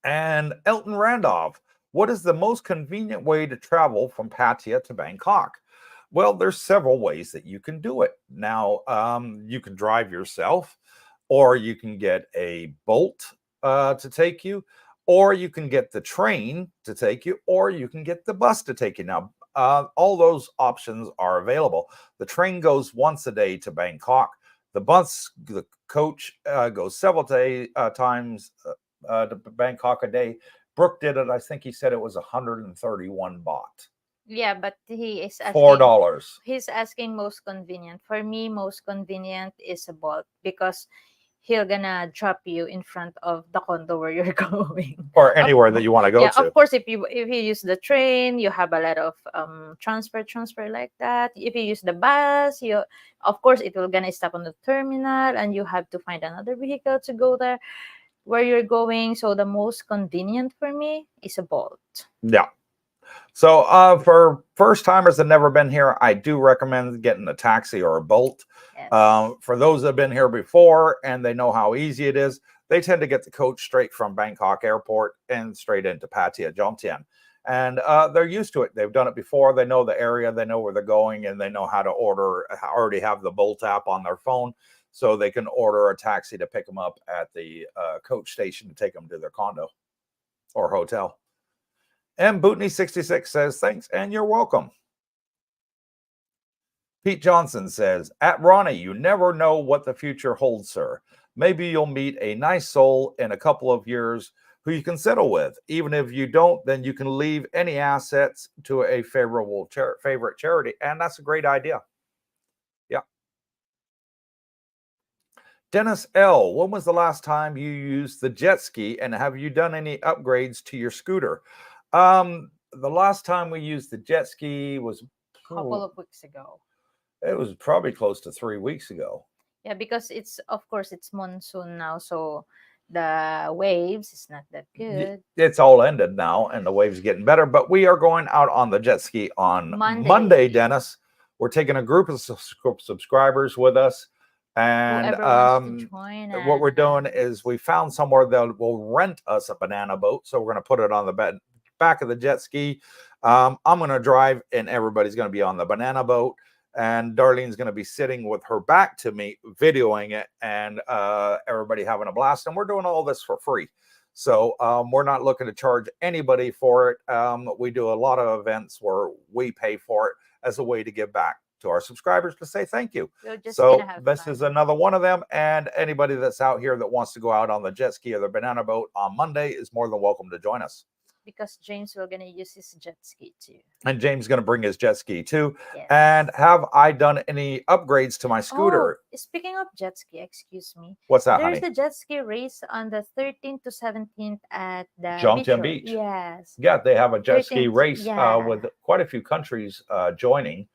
And Elton Randolph, what is the most convenient way to travel from Pattaya to Bangkok? Well, there's several ways that you can do it. Now, you can drive yourself, or you can get a boat to take you, or you can get the train to take you, or you can get the bus to take you. Now, all those options are available. The train goes once a day to Bangkok. The bus coach goes several times to Bangkok a day. Brooke did it. I think he said it was 131 baht. Yeah, but he is asking $4. He's asking most convenient. For me, most convenient is a Bolt because he'll gonna drop you in front of the condo where you're going. Or anywhere that you want to go Yeah, to. of course, if you use the train, you have a lot of transfer like that. If you use the bus, you of course it will gonna stop on the terminal, and you have to find another vehicle to go there where you're going. So the most convenient for me is a Bolt. Yeah. So for first timers that never been here, I do recommend getting a taxi or a Bolt. Yes. For those that have been here before and they know how easy it is, they tend to get the coach straight from Bangkok Airport and straight into Pattaya, Jomtien. And they're used to it. They've done it before. They know the area. They know where they're going, and they know how to order. Already have the Bolt app on their phone, so they can order a taxi to pick them up at the coach station to take them to their condo or hotel. And Bootney66 says, thanks and you're welcome. Pete Johnson says, at Ronnie, you never know what the future holds, sir. Maybe you'll meet a nice soul in a couple of years who you can settle with. Even if you don't, then you can leave any assets to a favorable favorite charity. And that's a great idea. Yeah. Dennis L., when was the last time you used the jet ski, and have you done any upgrades to your scooter? The last time we used the jet ski was a couple of weeks ago. It was probably close to 3 weeks ago. Yeah, because it's monsoon now, so the waves is not that good. It's all ended now, and the waves getting better. But we are going out on the jet ski on Monday, Dennis. We're taking a group of subscribers with us, and what we're doing is we found somewhere that will rent us a banana boat. So we're going to put it on the back of the jet ski. I'm going to drive, and everybody's going to be on the banana boat. And Darlene's going to be sitting with her back to me, videoing it, and everybody having a blast. And we're doing all this for free. So we're not looking to charge anybody for it. We do a lot of events where we pay for it as a way to give back to our subscribers to say thank you. So this is another one of them. And anybody that's out here that wants to go out on the jet ski or the banana boat on Monday is more than welcome to join us. Because James will gonna use his jet ski too. And James is gonna bring his jet ski too. Yes. And have I done any upgrades to my scooter? Oh, speaking of jet ski, excuse me. What's that, There's honey? the jet ski race on the 13th to 17th at the Jomtien Beach. Yes. Yeah, they have a jet ski race with quite a few countries joining.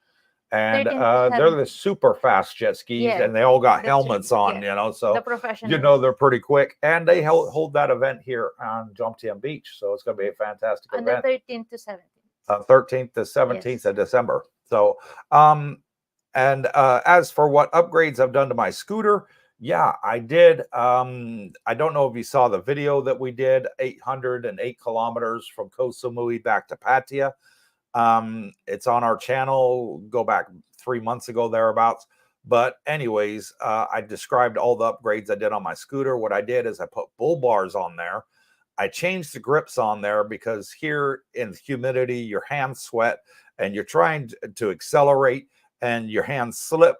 And they're the super fast jet skis, and they all got helmets on, you know, so you know they're pretty quick. And they hold that event here on Jomtien Beach, so it's going to be a fantastic event. On the 13th to 17th. 13th to 17th of December. So, and as for what upgrades I've done to my scooter, yeah, I did. I don't know if you saw the video that we did, 808 kilometers from Koh Samui back to Pattaya. It's on our channel. Go back 3 months ago, thereabouts. But anyways, I described all the upgrades I did on my scooter. What I did is I put bull bars on there. I changed the grips on there because here in humidity, your hands sweat and you're trying to accelerate and your hands slip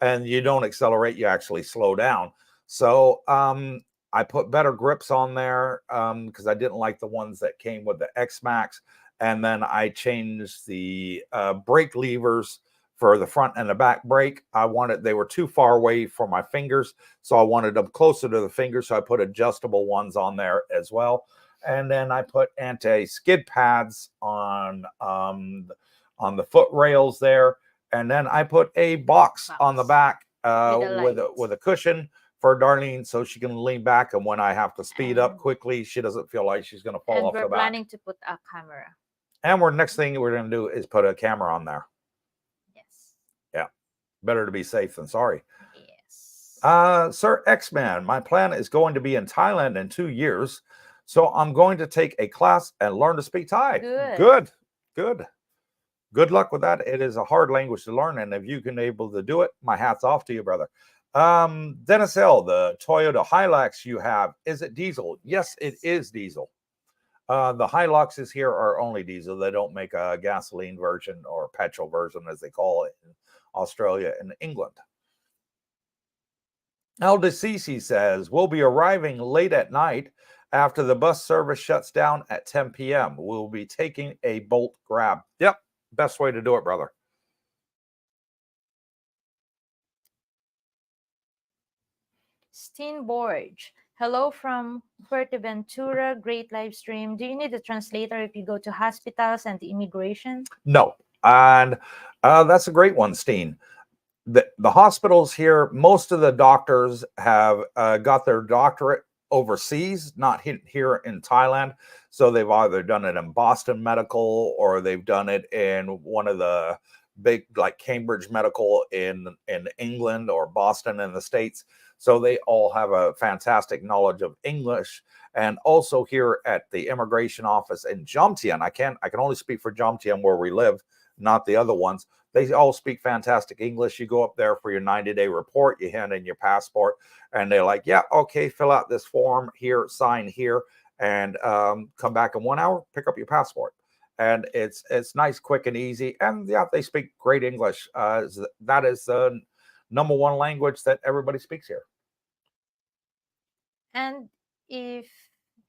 and you don't accelerate, you actually slow down. So I put better grips on there because I didn't like the ones that came with the X-Max. And then I changed the brake levers for the front and the back brake. They were too far away from my fingers, so I wanted them closer to the fingers, so I put adjustable ones on there as well. And then I put anti-skid pads on the foot rails there. And then I put a box on the back with a cushion for Darlene, so she can lean back, and when I have to speed up quickly, she doesn't feel like she's going to fall off the back. And we're planning to put a camera. And next thing we're going to do is put a camera on there. Yes. Yeah. Better to be safe than sorry. Yes. Sir X-Man, my plan is going to be in Thailand in 2 years. So I'm going to take a class and learn to speak Thai. Good. Good luck with that. It is a hard language to learn. And if you can able to do it, my hat's off to you, brother. Dennis L., the Toyota Hilux you have, is it diesel? Yes, it is diesel. The Hiluxes here are only diesel. They don't make a gasoline version or petrol version, as they call it in Australia and England. Aldecisi says, we'll be arriving late at night after the bus service shuts down at 10 p.m. We'll be taking a Bolt Grab. Yep, best way to do it, brother. Steen Borge. Hello from Fuerteventura. Great live stream. Do you need a translator if you go to hospitals and immigration? No. And that's a great one, Steen. The hospitals here, most of the doctors have got their doctorate overseas, not here in Thailand. So they've either done it in Boston Medical or they've done it in one of the big, like Cambridge Medical in England or Boston in the States. So they all have a fantastic knowledge of English. And also here at the immigration office in Jomtien, I can only speak for Jomtien where we live, not the other ones. They all speak fantastic English. You go up there for your 90-day report, you hand in your passport, and they're like, yeah, okay, fill out this form here, sign here, and come back in 1 hour, pick up your passport. And it's nice, quick, and easy. And yeah, they speak great English. That is the number one language that everybody speaks here. And if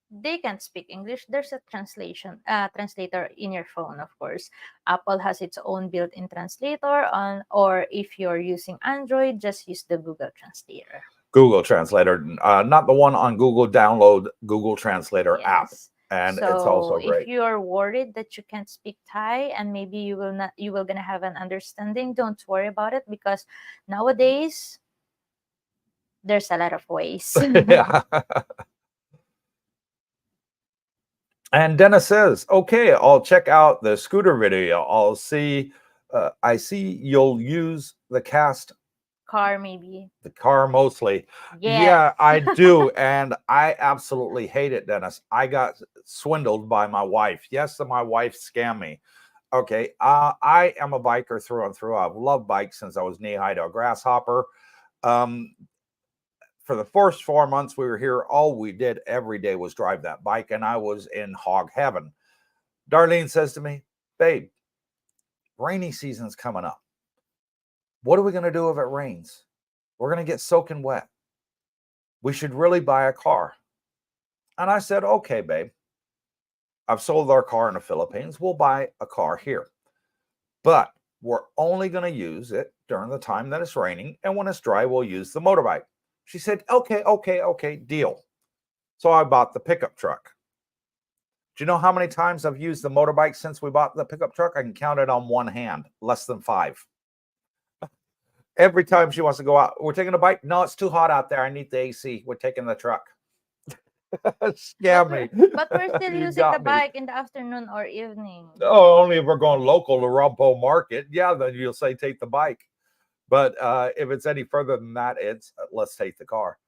they can't speak English, there's a translator in your phone, of course. Apple has its own built-in translator or if you're using Android, just use the Google Translator. Google Translator, not the one on Google. Download Google Translator app, and so it's also great. If you're worried that you can't speak Thai and maybe you will gonna have an understanding, don't worry about it because nowadays there's a lot of ways. Yeah. And Dennis says, okay, I'll check out the scooter video. I'll see, I see you'll use the cast car, maybe. The car mostly. Yeah. Yeah, I do. And I absolutely hate it, Dennis. I got swindled by my wife. Yes, my wife scammed me. Okay, I am a biker through and through. I've loved bikes since I was knee-high to a grasshopper. For the first 4 months we were here, all we did every day was drive that bike, and I was in hog heaven. Darlene says to me, babe, rainy season's coming up. What are we going to do if it rains? We're going to get soaking wet. We should really buy a car. And I said, okay, babe. I've sold our car in the Philippines. We'll buy a car here. But we're only going to use it during the time that it's raining. And when it's dry, we'll use the motorbike. She said, okay, deal. So I bought the pickup truck. Do you know how many times I've used the motorbike since we bought the pickup truck? I can count it on one hand, less than 5. Every time she wants to go out, we're taking a bike. No, it's too hot out there. I need the AC. We're taking the truck. Scam me. But we're still using the bike in the afternoon or evening. Oh, only if we're going local to Rumpo Market. Yeah, then you'll say take the bike. But if it's any further than that, it's let's take the car.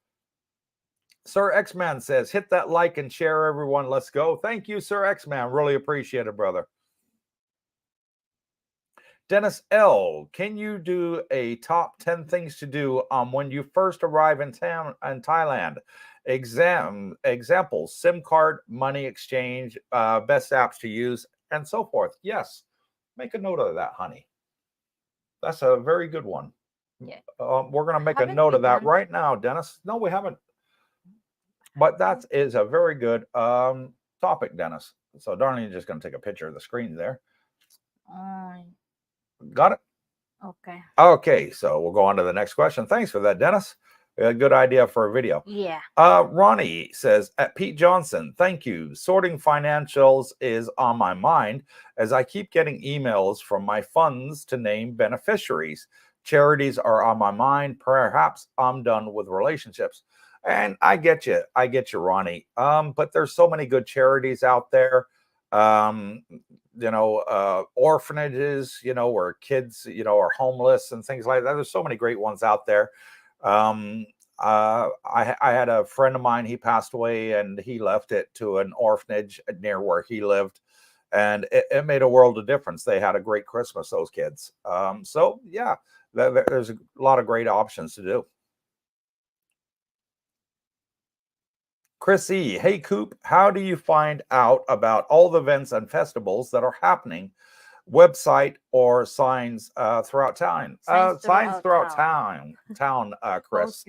Sir X-Man says, hit that like and share, everyone. Let's go. Thank you, Sir X-Man. Really appreciate it, brother. Dennis L., can you do a top 10 things to do when you first arrive in Thailand? Examples, SIM card, money exchange, best apps to use, and so forth. Yes, make a note of that, honey. That's a very good one. Yeah. We're going to make a note of that right now, Dennis. No, we haven't. But that is a very good topic, Dennis. So Darlene's just going to take a picture of the screen there. Got it? Okay. Okay, so we'll go on to the next question. Thanks for that, Dennis. A good idea for a video. Yeah. Ronnie says, at Pete Johnson, thank you. Sorting financials is on my mind as I keep getting emails from my funds to name beneficiaries. Charities are on my mind. Perhaps I'm done with relationships. And I get you, Ronnie. But there's so many good charities out there. Orphanages, where kids, are homeless and things like that. There's so many great ones out there. I had a friend of mine, he passed away and he left it to an orphanage near where he lived. And it made a world of difference. They had a great Christmas, those kids. So yeah, there's a lot of great options to do. Chris E. Hey, Coop, how do you find out about all the events and festivals that are happening? Website or signs throughout town? Signs throughout town, Chris.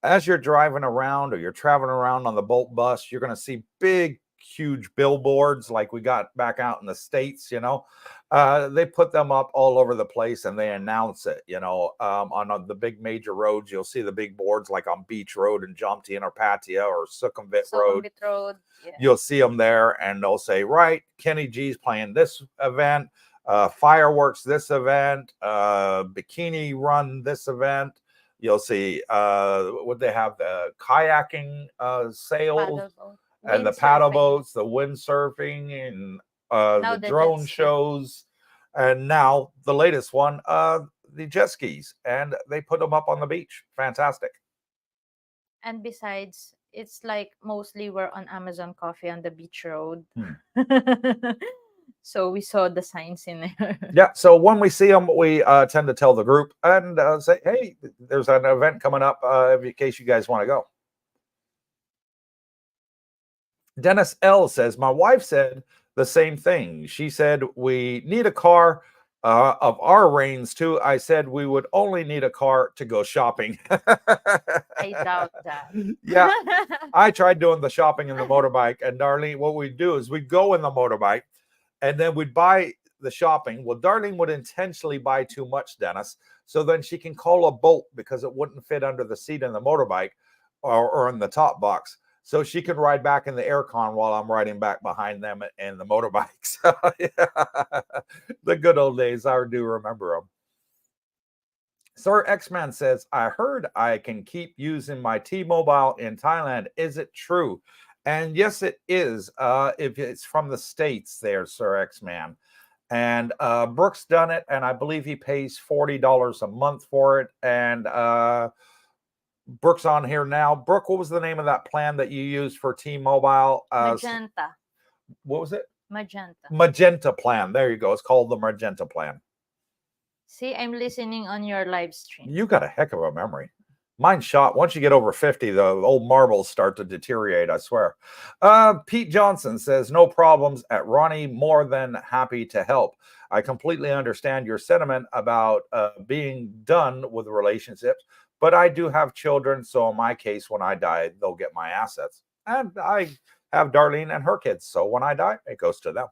as you're driving around or you're traveling around on the Bolt bus, you're going to see big, huge billboards like we got back out in the States, they put them up all over the place and they announce it, on the big major roads. You'll see the big boards like on Beach Road in Jomtien or Pattaya or Sukhumvit Road. Yeah. You'll see them there and they'll say, right, Kenny G's playing this event, fireworks this event, bikini run this event. You'll see what they have, the kayaking sails and the paddle boats, the windsurfing, and the drone shows. And now the latest one, the jet skis. And they put them up on the beach. Fantastic. And besides, it's like mostly we're on Amazon Coffee on the beach road. So we saw the signs in there. Yeah. So when we see them, we tend to tell the group and say, hey, there's an event coming up in case you guys want to go. Dennis L says, my wife said the same thing. She said, we need a car of our range too. I said we would only need a car to go shopping. I doubt that. Yeah. I tried doing the shopping in the motorbike, and Darlene, what we'd do is we'd go in the motorbike and then we'd buy the shopping. Well, Darlene would intentionally buy too much, Dennis, so then she can call a Bolt because it wouldn't fit under the seat in the motorbike or in the top box. So she can ride back in the aircon while I'm riding back behind them in the motorbikes. The good old days, I do remember them. Sir X-Man says, I heard I can keep using my T-Mobile in Thailand. Is it true? And yes, it is. If it's from the States there, Sir X-Man. And Brooke's done it, and I believe he pays $40 a month for it. And Brooke's on here now. Brooke, what was the name of that plan that you used for T-Mobile? Magenta. What was it? Magenta. Magenta plan. There you go. It's called the Magenta plan. See, I'm listening on your live stream. You got a heck of a memory. Mine's shot. Once you get over 50, the old marbles start to deteriorate, I swear. Pete Johnson says, no problems at Ronnie. More than happy to help. I completely understand your sentiment about being done with relationships, but I do have children. So in my case, when I die, they'll get my assets. And I have Darlene and her kids. So when I die, it goes to them.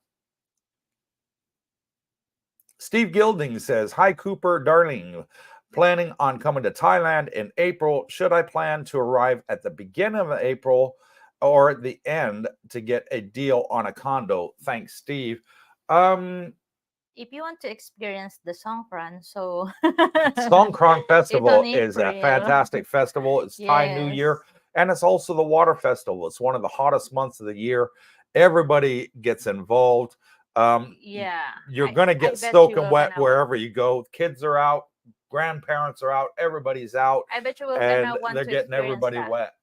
Steve Gilding says, hi, Cooper, Darlene. Planning on coming to Thailand in April. Should I plan to arrive at the beginning of April or at the end to get a deal on a condo? Thanks, Steve. If you want to experience the Songkran, so Songkran Festival is a fantastic festival. It's Thai New Year, and it's also the water festival. It's one of the hottest months of the year. Everybody gets involved. You're going to get soaking wet wherever you go. Kids are out. Grandparents are out, everybody's out. I bet you will they're getting everybody wet.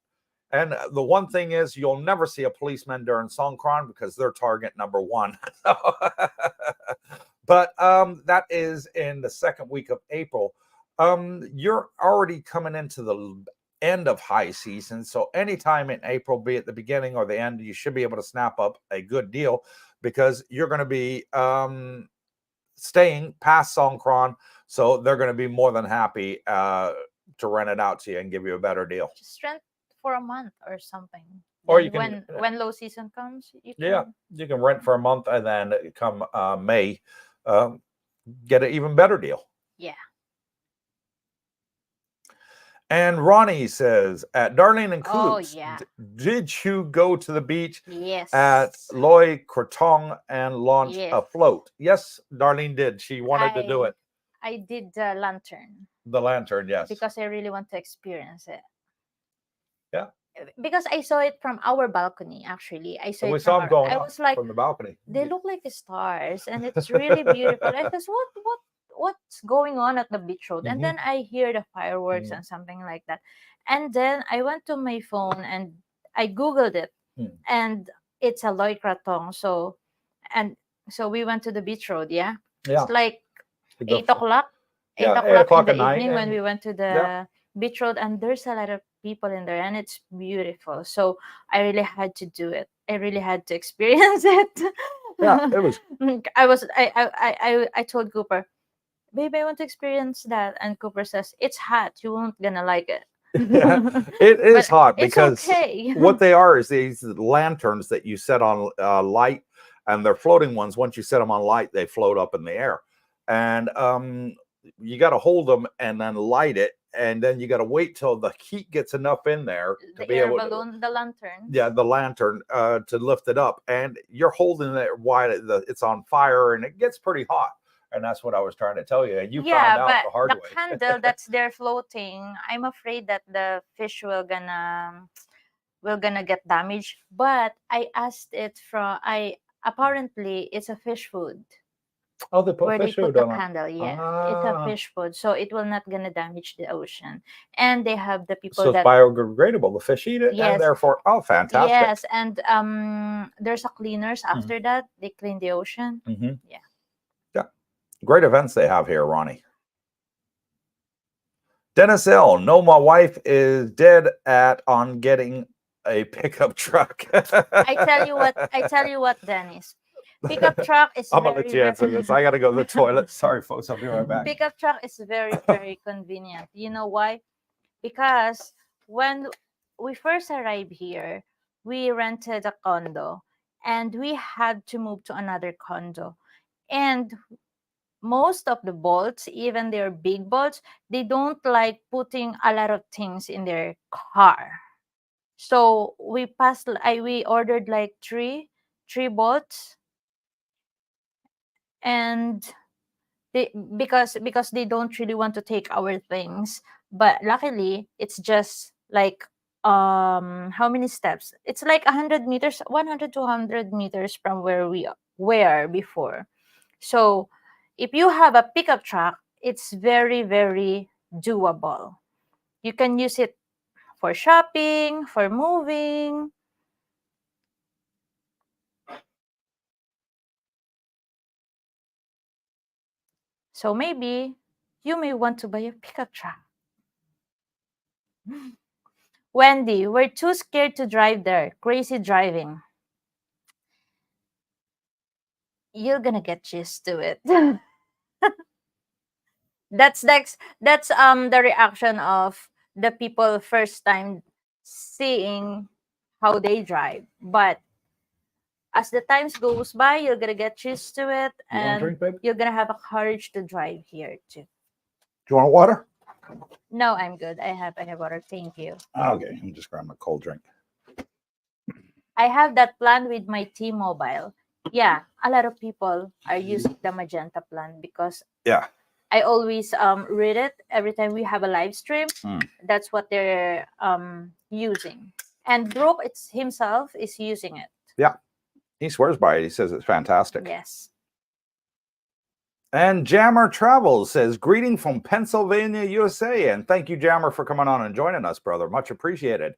And the one thing is, you'll never see a policeman during Songkran because they're target number one. But that is in the second week of April. You're already coming into the end of high season, so anytime in April, be it the beginning or the end, you should be able to snap up a good deal because you're going to be staying past Songkran. So they're going to be more than happy to rent it out to you and give you a better deal. Just rent for a month or something. Or you can, when low season comes, you can rent for a month and then come May, get an even better deal. Yeah. And Ronnie says, at Darlene and Coops, did you go to the beach at Loy Krathong and launch a float? Yes, Darlene did. She wanted to do it. I did the lantern. The lantern, yes. Because I really want to experience it. Yeah. Because I saw it from our balcony, actually. I saw it from going I was like, from the balcony. They look like stars, and it's really beautiful. I was, what's going on at the beach road? And then I hear the fireworks and something like that. And then I went to my phone and I Googled it. And it's a Loy Krathong. So we went to the beach road, It's like 8 o'clock. 8 o'clock in the evening when we went to the beach road, and there's a lot of people in there and it's beautiful. So I really had to do it. I really had to experience it. Yeah, it was. I told Cooper, babe, I want to experience that. And Cooper says, it's hot. You won't gonna like it. Yeah, it is But hot it's because okay. what they are is these lanterns that you set on light, and they're floating ones. Once you set them on light, they float up in the air, and you got to hold them and then light it, and then you got to wait till the heat gets enough in there to The be air able to, balloon, the lantern. yeah, the lantern to lift it up, and you're holding it while it's on fire, and it gets pretty hot. And that's what I was trying to tell you, and you found Yeah, out but the hard the way. candle that's there floating, I'm afraid that the fish will gonna get damaged. But I asked it from I apparently it's a fish food Oh, they put where they fish put food the on it. candle. Yes, it's a Ah, fish food, so it will not gonna damage the ocean. And they have the people so it's that biodegradable. The fish eat it, and yes, therefore, oh, fantastic. yes, and there's a cleaners Mhm. after that. They clean the ocean. Mhm. Yeah. Yeah, great events they have here, Ronnie. Dennis L. No, my wife is dead on getting a pickup truck. I tell you what, Dennis. Pickup truck is I'm gonna let very, you answer this. I gotta go to the toilet. Sorry, folks. I'll be right back. pickup truck is very, very convenient. You know why? Because when we first arrived here, we rented a condo and we had to move to another condo. And most of the bolts, even their big bolts, they don't like putting a lot of things in their car. So we ordered like three bolts, and they because they don't really want to take our things. But luckily it's just like how many steps? It's like 100 meters, 100 to 100 meters from where we were before. So if you have a pickup truck, it's very, very doable. You can use it for shopping, for moving. So maybe you may want to buy a pickup truck. Wendy, we're too scared to drive there. Crazy driving. You're gonna get used to it. That's the reaction of the people first time seeing how they drive. But as the times goes by, you're gonna get used to it, You want a and drink, babe? you're gonna have a courage to drive here too. Do you want water? No, I'm good. I have water. Thank you. Okay, I'm just grabbing a cold drink. I have that plan with my T-Mobile. Yeah, a lot of people are using the Magenta plan because Yeah. I always read it every time we have a live stream. That's what they're using. And Brooke himself is using it. Yeah. He swears by it. He says it's fantastic. Yes. And Jammer Travels says, greeting from Pennsylvania, USA. And thank you, Jammer, for coming on and joining us, brother. Much appreciated.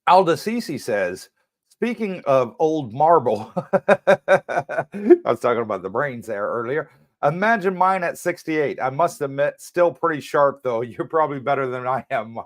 Alda Cece says, speaking of old marble, I was talking about the brains there earlier. Imagine mine at 68. I must admit, still pretty sharp, though. You're probably better than I am,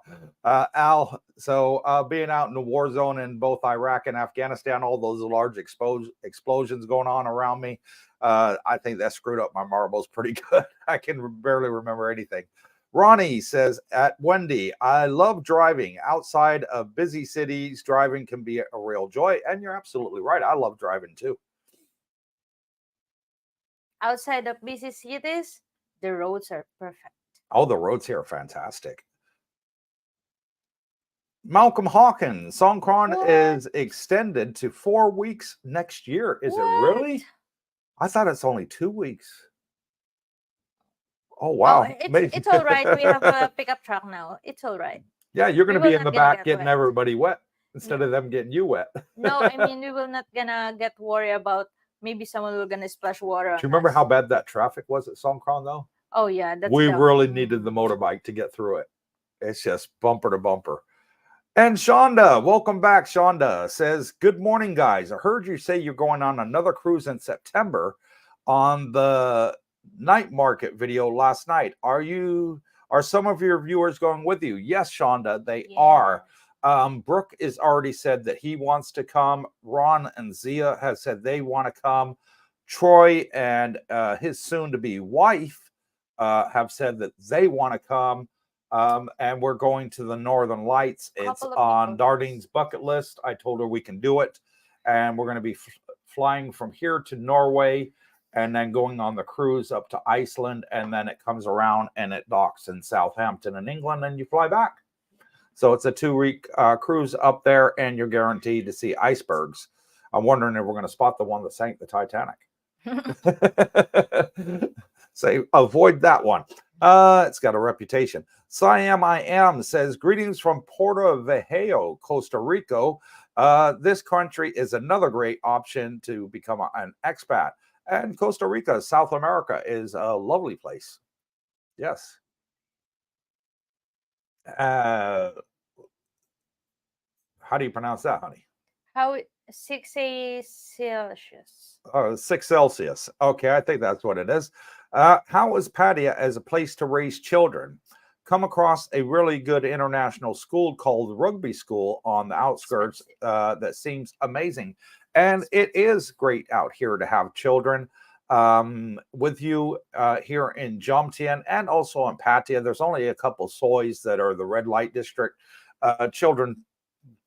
Al. So being out in the war zone in both Iraq and Afghanistan, all those large explosions going on around me, I think that screwed up my marbles pretty good. I can barely remember anything. Ronnie says, at Wendy, I love driving. Outside of busy cities, driving can be a real joy. And you're absolutely right. I love driving too. Outside of busy cities, the roads are perfect. Oh, the roads here are fantastic. Malcolm Hawkins, Songkran is extended to 4 weeks next year. Is it really? I thought it's only 2 weeks. Oh, wow. Oh, it's all right. We have a pickup truck now. It's all right. Yeah, you're going to be in the back getting wet. everybody wet instead of them getting you wet. No, I mean, we will not gonna get worried about maybe someone will gonna splash water on Do you remember us. how bad that traffic was at Songkran, though? Oh, yeah. We really needed the motorbike to get through it. It's just bumper to bumper. And Shonda, welcome back. Shonda says, good morning, guys. I heard you say you're going on another cruise in September on the night market video last night. Are some of your viewers going with you? Yes, Shonda, they are. Brooke has already said that he wants to come. Ron and Zia has said they want to come. Troy and his soon-to-be wife have said that they want to come. And we're going to the Northern Lights. It's Couple of on people. Darlene's bucket list. I told her we can do it. And we're going to be flying from here to Norway and then going on the cruise up to Iceland. And then it comes around and it docks in Southampton in England and you fly back. So it's a 2-week cruise up there and you're guaranteed to see icebergs. I'm wondering if we're going to spot the one that sank the Titanic. Say, avoid that one. It's got a reputation. Siam I Am says, greetings from Puerto Viejo, Costa Rica. This country is another great option to become an expat. And Costa Rica, South America, is a lovely place. Yes. How do you pronounce that, honey? How 6 Celsius. 6 Celsius. Okay, I think that's what it is. How is Pattaya as a place to raise children? Come across a really good international school called Rugby School on the outskirts that seems amazing. And it is great out here to have children with you here in Jomtien and also in Pattaya. There's only a couple soys that are the red light district. Children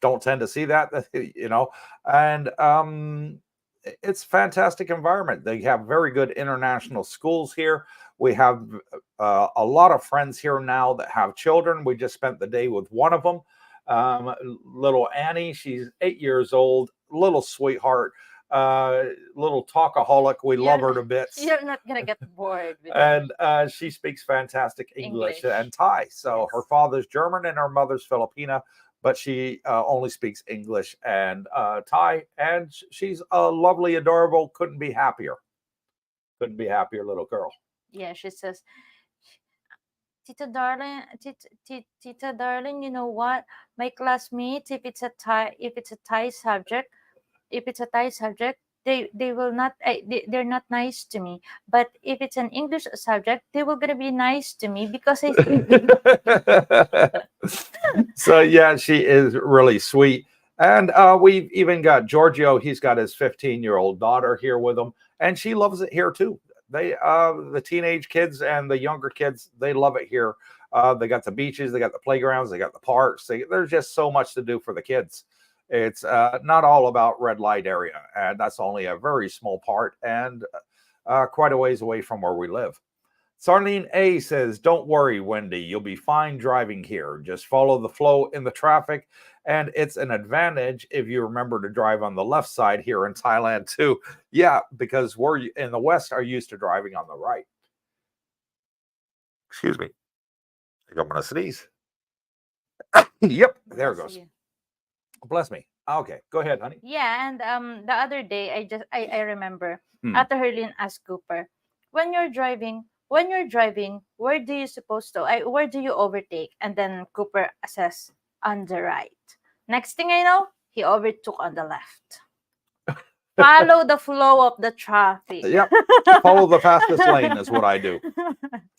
don't tend to see that, you know, and it's a fantastic environment. They have very good international schools here. We have a lot of friends here now that have children. We just spent the day with one of them, little Annie. She's 8 years old, little sweetheart, little talkaholic. We love her to bits. You're not gonna get bored with And she speaks fantastic English and Thai. So Yes. her father's German and her mother's Filipina, but she only speaks English and Thai. And she's a lovely, adorable, couldn't be happier little girl. Yeah, she says, Tita darling, Tita darling, you know what? My classmates, if it's a Thai subject, they will not they're not nice to me. But if it's an English subject, they will gonna be nice to me because I speak. So yeah, she is really sweet. And we've even got Giorgio. He's got his 15-year-old daughter here with him, and she loves it here too. They the teenage kids and the younger kids, they love it here. They got the beaches, they got the playgrounds, they got the parks. There's just so much to do for the kids. It's not all about red light area, and that's only a very small part and quite a ways away from where we live. Sarlene A says, don't worry, Wendy, you'll be fine driving here. Just follow the flow in the traffic. And it's an advantage if you remember to drive on the left side here in Thailand too. Yeah, because we're in the West are used to driving on the right. Excuse me. I think I'm going to sneeze. Yep, there it goes. Bless me. Okay, go ahead, honey. Yeah, and the other day I remember Ate Herlin asked Cooper, when you're driving, where do you supposed to where do you overtake? And then Cooper says, on the right. Next thing I know, he overtook on the left. Follow the flow of the traffic. Yep. Follow the fastest lane is what I do.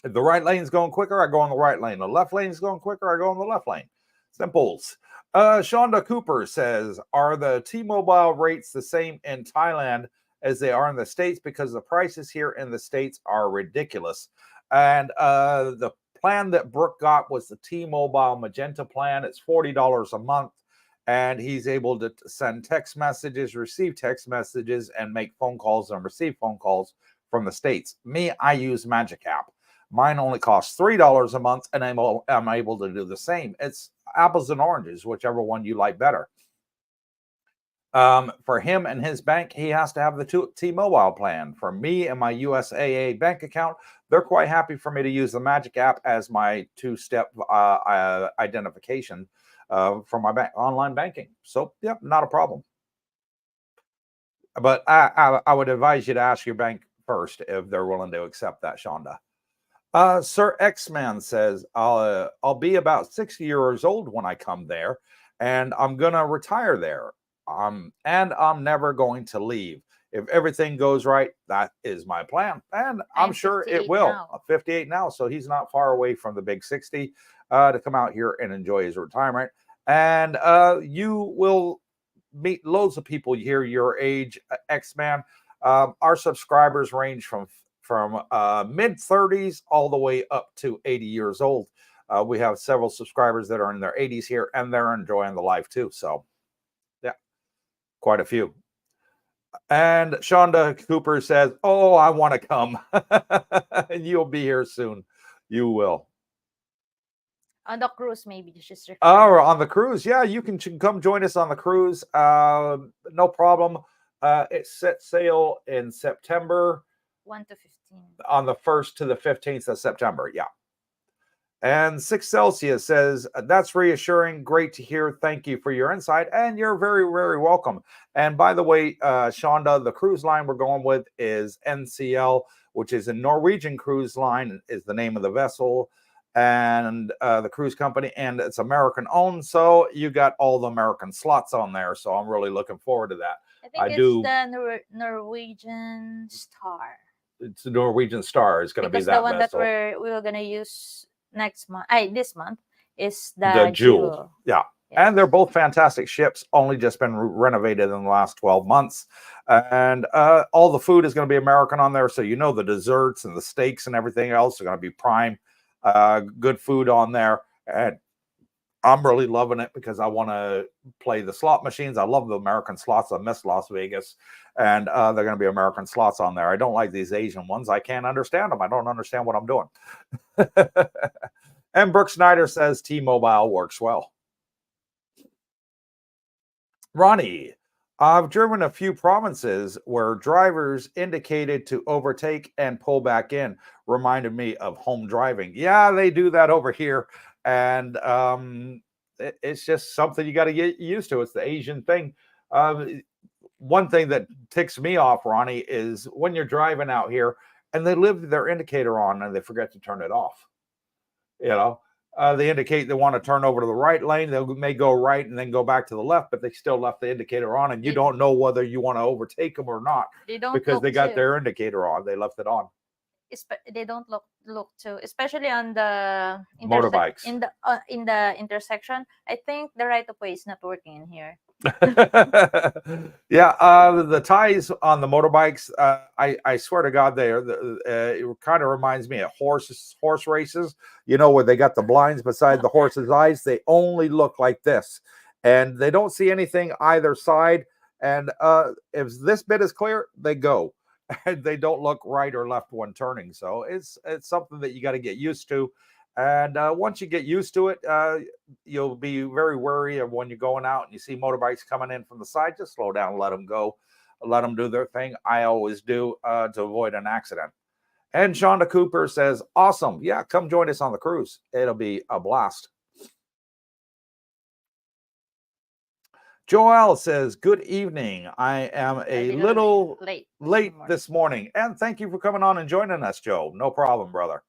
If the right lane's going quicker, I go on the right lane. The left lane's going quicker, I go on the left lane. Simples. Shonda Cooper says, are the T-Mobile rates the same in Thailand as they are in the States? Because the prices here in the States are ridiculous. And the plan that Brooke got was the T-Mobile Magenta plan. It's $40 a month. And he's able to send text messages, receive text messages, and make phone calls and receive phone calls from the States. Me, I use Magic App. Mine only costs $3 a month, and I'm able to do the same. It's apples and oranges, whichever one you like better. For him and his bank, he has to have the T-Mobile plan. For me and my USAA bank account, they're quite happy for me to use the Magic App as my two-step identification for my online banking. So, yep, not a problem. But I would advise you to ask your bank first if they're willing to accept that, Shonda. Sir X-Man says, I'll be about 60 years old when I come there, and I'm going to retire there. And I'm never going to leave. If everything goes right, that is my plan. And I'm sure it will. Now. I'm 58 now, so he's not far away from the big 60 to come out here and enjoy his retirement. And you will meet loads of people here your age, X-Man. Our subscribers range from mid 30s all the way up to 80 years old. We have several subscribers that are in their 80s here, and they're enjoying the live too. So, yeah, quite a few. And Shonda Cooper says, "Oh, I want to come." And you'll be here soon. You will. On the cruise, maybe she's referring. Oh, on the cruise. Yeah, you can come join us on the cruise. No problem. It set sail in September 1 to 15. on the 1st to the 15th of September. Yeah. And 6 Celsius says, "That's reassuring. Great to hear. Thank you for your insight." And you're very, very welcome. And by the way, Shonda, the cruise line we're going with is NCL, which is a Norwegian cruise line, is the name of the vessel and the cruise company, and it's American owned. So you got all the American slots on there. So I'm really looking forward to that. I think it's the Norwegian Star. It's the Norwegian Star is going to be that the one vessel. that we're going to use next month. This month is the Jewel. Yeah. Yes. And they're both fantastic ships, only just been renovated in the last 12 months. And all the food is going to be American on there. So, the desserts and the steaks and everything else are going to be prime, good food on there. And I'm really loving it because I want to play the slot machines. I love the American slots. I miss Las Vegas. And they're going to be American slots on there. I don't like these Asian ones. I can't understand them. I don't understand what I'm doing. And Brooke Snyder says T-Mobile works well. Ronnie, I've driven a few provinces where drivers indicated to overtake and pull back in. Reminded me of home driving. Yeah, they do that over here. And it's just something you got to get used to. It's the Asian thing. One thing that ticks me off, Ronnie, is when you're driving out here and they leave their indicator on and they forget to turn it off. They indicate they want to turn over to the right lane. They may go right and then go back to the left, but they still left the indicator on, and you don't know whether you want to overtake them or not because they got their indicator on. They left it on. They don't look to, especially on the motorbikes in the intersection. I think the right of way is not working in here. Yeah, the ties on the motorbikes, I swear to God, it kind of reminds me of horse races, where they got the blinds beside the horse's eyes. They only look like this, and they don't see anything either side. And if this bit is clear, they go, and they don't look right or left when turning. So it's something that you got to get used to. And once you get used to it, you'll be very wary of when you're going out and you see motorbikes coming in from the side. Just slow down and let them go. Let them do their thing. I always do to avoid an accident. And Shonda Cooper says, "Awesome. Yeah, come join us on the cruise. It'll be a blast." Joel says, "Good evening. I am a little late this morning. And thank you for coming on and joining us, Joe. No problem, brother."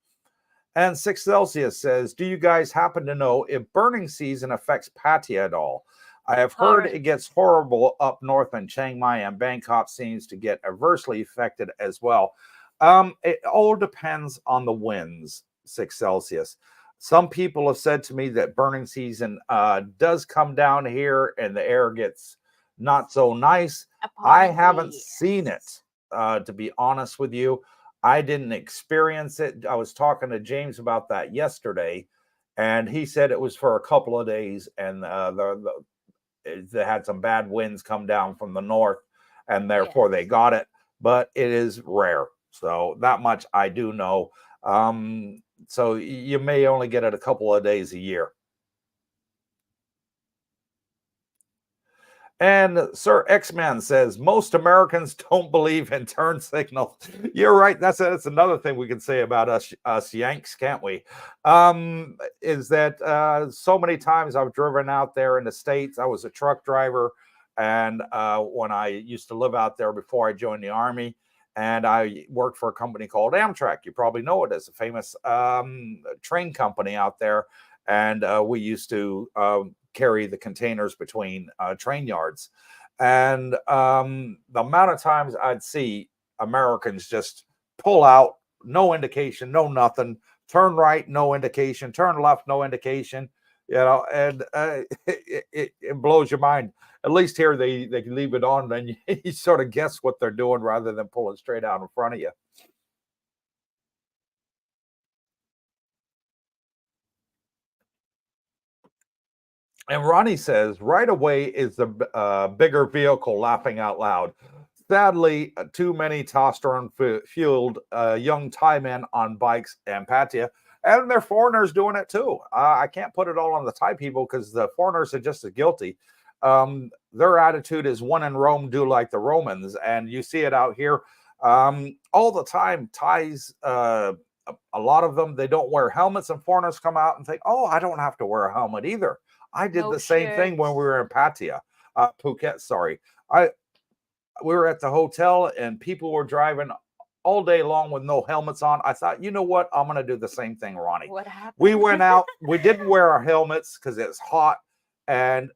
And 6 Celsius says, "Do you guys happen to know if burning season affects Pattaya at all? I have heard it gets horrible up north in Chiang Mai, and Bangkok seems to get adversely affected as well." It all depends on the winds, 6 Celsius. Some people have said to me that burning season does come down here and the air gets not so nice. I haven't seen it, to be honest with you. I didn't experience it. I was talking to James about that yesterday, and he said it was for a couple of days, and they had some bad winds come down from the north, and therefore they got it. But it is rare. So that much I do know. So you may only get it a couple of days a year. And Sir X-Man says, "Most Americans don't believe in turn signals." You're right. That's another thing we can say about us Yanks, can't we? Is that so many times I've driven out there in the States. I was a truck driver, and when I used to live out there before I joined the Army, and I worked for a company called Amtrak. You probably know it as a famous train company out there. And we used to carry the containers between train yards. And the amount of times I'd see Americans just pull out, no indication, no nothing, turn right, no indication, turn left, no indication, and it blows your mind. At least here they can leave it on, then you sort of guess what they're doing rather than pulling straight out in front of you. And Ronnie says, right away is the bigger vehicle, laughing out loud. Sadly, too many testosterone-fueled young Thai men on bikes and Pattaya, and they're foreigners doing it too. I can't put it all on the Thai people because the foreigners are just as guilty. Their attitude is one in Rome, do like the Romans, and you see it out here all the time. Thais, a lot of them, they don't wear helmets, and foreigners come out and think, "Oh, I don't have to wear a helmet either." I did No the same thing when we shirts. were in Pattaya, Phuket. Sorry, we were at the hotel and people were driving all day long with no helmets on. I thought, you know what? I'm going to do the same thing, Ronnie. What We happened? went out. We didn't wear our helmets because it's hot. And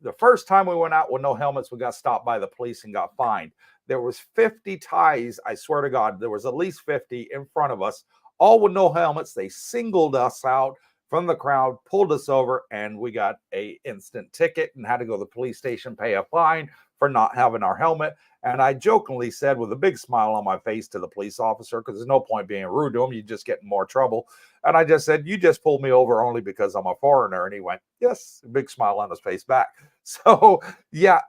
the first time we went out with no helmets, we got stopped by the police and got fined. There was 50 Thais. I swear to God, there was at least 50 in front of us, all with no helmets. They singled us out from the crowd, pulled us over, and we got a instant ticket and had to go to the police station, pay a fine for not having our helmet. And I jokingly said with a big smile on my face to the police officer, because there's no point being rude to him, you just get in more trouble. And I just said, "You just pulled me over only because I'm a foreigner." And he went, "Yes," a big smile on his face back. So yeah,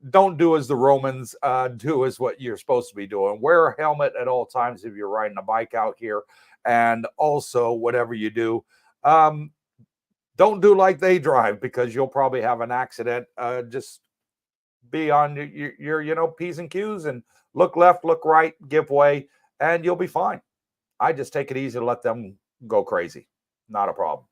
don't do as the Romans, do as what you're supposed to be doing. Wear a helmet at all times if you're riding a bike out here. And also, whatever you do, um, don't do like they drive, because you'll probably have an accident. Just be on your P's and Q's, and look left, look right, give way, and you'll be fine. I just take it easy to let them go crazy. Not a problem.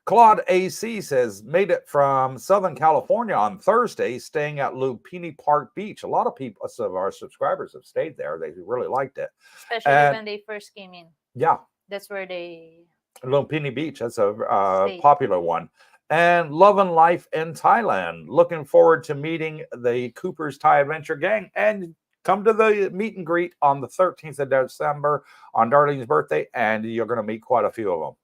Claude AC says, made it from Southern California on Thursday, staying at Lupini Park Beach. A lot of people, some of our subscribers have stayed there. They really liked it. Especially when they first came in. Yeah. That's where they Lumpini Beach, that's a stayed. popular one. And Love and Life in Thailand. Looking forward to meeting the Cooper's Thai Adventure Gang, and come to the meet and greet on the 13th of December on Darlene's birthday, and you're going to meet quite a few of them.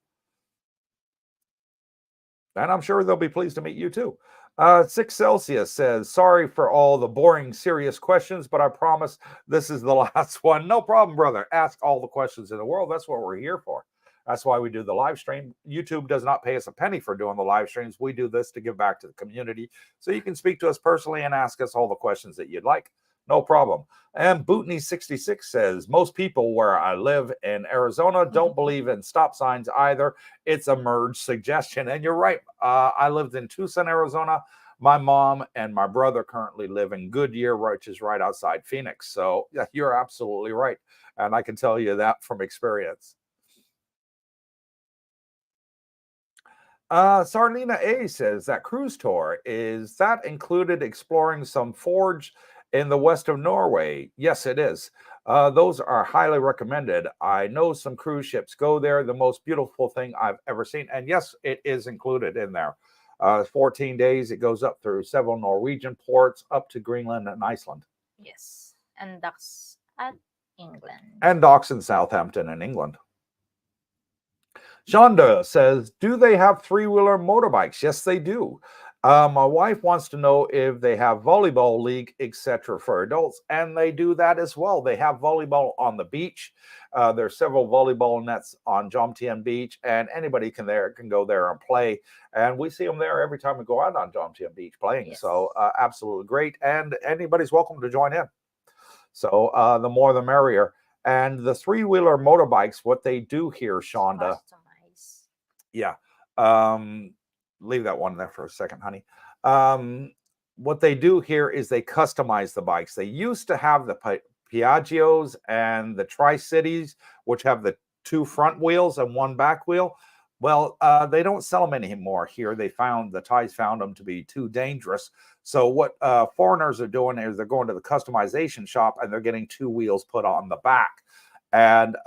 And I'm sure they'll be pleased to meet you too. 6 Celsius says, sorry for all the boring, serious questions, but I promise this is the last one. No problem, brother. Ask all the questions in the world. That's what we're here for. That's why we do the live stream. YouTube does not pay us a penny for doing the live streams. We do this to give back to the community. So you can speak to us personally and ask us all the questions that you'd like. No problem. And Bootney66 says, most people where I live in Arizona don't believe in stop signs either. It's a merge suggestion. And you're right. I lived in Tucson, Arizona. My mom and my brother currently live in Goodyear, which is right outside Phoenix. So yeah, you're absolutely right. And I can tell you that from experience. Sarlina A says, that cruise tour, is that included exploring some forge in the west of Norway? Yes, it is. Those are highly recommended. I know some cruise ships go there. The most beautiful thing I've ever seen. And yes, it is included in there. 14 days. It goes up through several Norwegian ports up to Greenland and Iceland. Yes. And docks at England. And docks in Southampton in England. Shonda says, do they have three-wheeler motorbikes? Yes, they do. My wife wants to know if they have volleyball league, etc. for adults, and they do that as well. They have volleyball on the beach. There's several volleyball nets on Jomtien Beach, and anybody can go there and play. And we see them there every time we go out on Jomtien Beach playing. Yes. So absolutely great, and anybody's welcome to join in. So the more the merrier. And the three-wheeler motorbikes, what they do here, Shonda. Yeah. Leave that one there for a second, honey. What they do here is they customize the bikes. They used to have the Piaggios and the Tri-Cities, which have the 2 front wheels and 1 back wheel. Well, they don't sell them anymore here. The Thais found them to be too dangerous. So what foreigners are doing is they're going to the customization shop and they're getting 2 wheels put on the back. And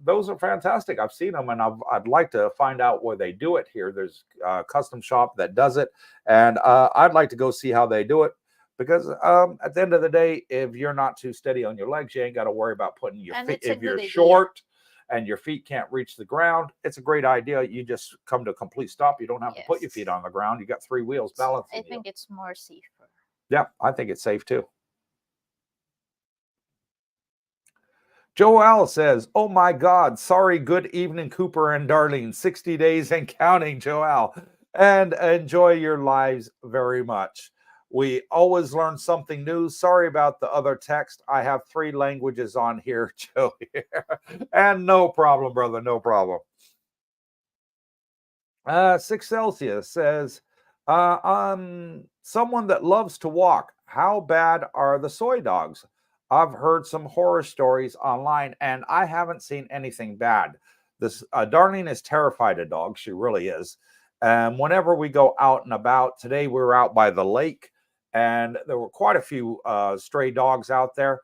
those are fantastic. I've seen them, and I'd like to find out where they do it here. There's a custom shop that does it, and I'd like to go see how they do it, because at the end of the day, if you're not too steady on your legs, you ain't got to worry about putting your feet. If you're short and your feet can't reach the ground, it's a great idea. You just come to a complete stop. You don't have to put your feet on the ground. You got 3 wheels balancing. I think it's more safer. Yeah, I think it's safe too. Joel says, oh my God, sorry, good evening, Cooper and Darlene. 60 days and counting, Joel. and enjoy your lives very much. We always learn something new. Sorry about the other text. I have 3 languages on here, Joe. And no problem, brother. No problem. 6 Celsius says, someone that loves to walk. How bad are the soy dogs? I've heard some horror stories online, and I haven't seen anything bad. This Darlene is terrified of dogs. She really is. And whenever we go out and about, today we were out by the lake, and there were quite a few stray dogs out there.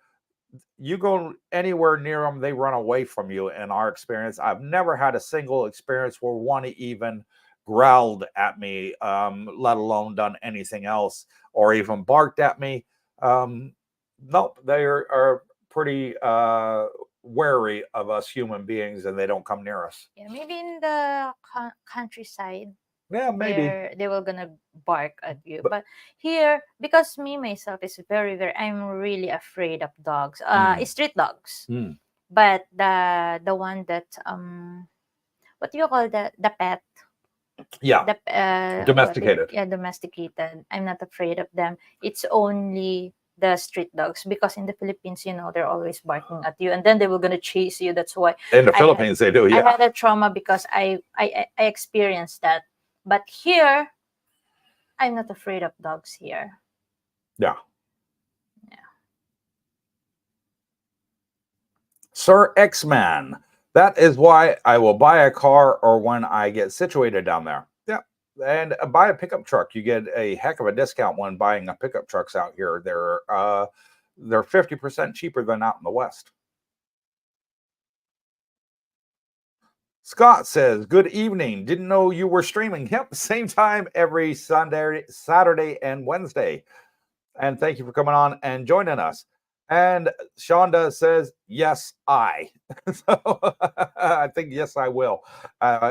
You go anywhere near them, they run away from you. In our experience, I've never had a single experience where one even growled at me, let alone done anything else, or even barked at me. Nope, they are pretty wary of us human beings, and they don't come near us. Yeah, maybe in the countryside, Yeah, maybe. they will gonna bark at you. But- But here, because me myself is very, I'm really afraid of dogs. Street dogs. Mm. But the one that what do you call the pet? Yeah, The domesticated. yeah, domesticated. I'm not afraid of them. It's only the street dogs, because in the Philippines, they're always barking at you, and then they were gonna chase you. That's why In the Philippines, they do. I Yeah. had a trauma because I experienced that. But here, I'm not afraid of dogs here. Yeah. Yeah. Sir X-Man. That is why I will buy a car or when I get situated down there. Yeah. And buy a pickup truck. You get a heck of a discount when buying a pickup trucks out here. They're 50% cheaper than out in the West. Scott says, good evening. Didn't know you were streaming. Yep, same time every Sunday, Saturday, and Wednesday. And thank you for coming on and joining us. And Shonda says, yes, I. So I think, yes, I will,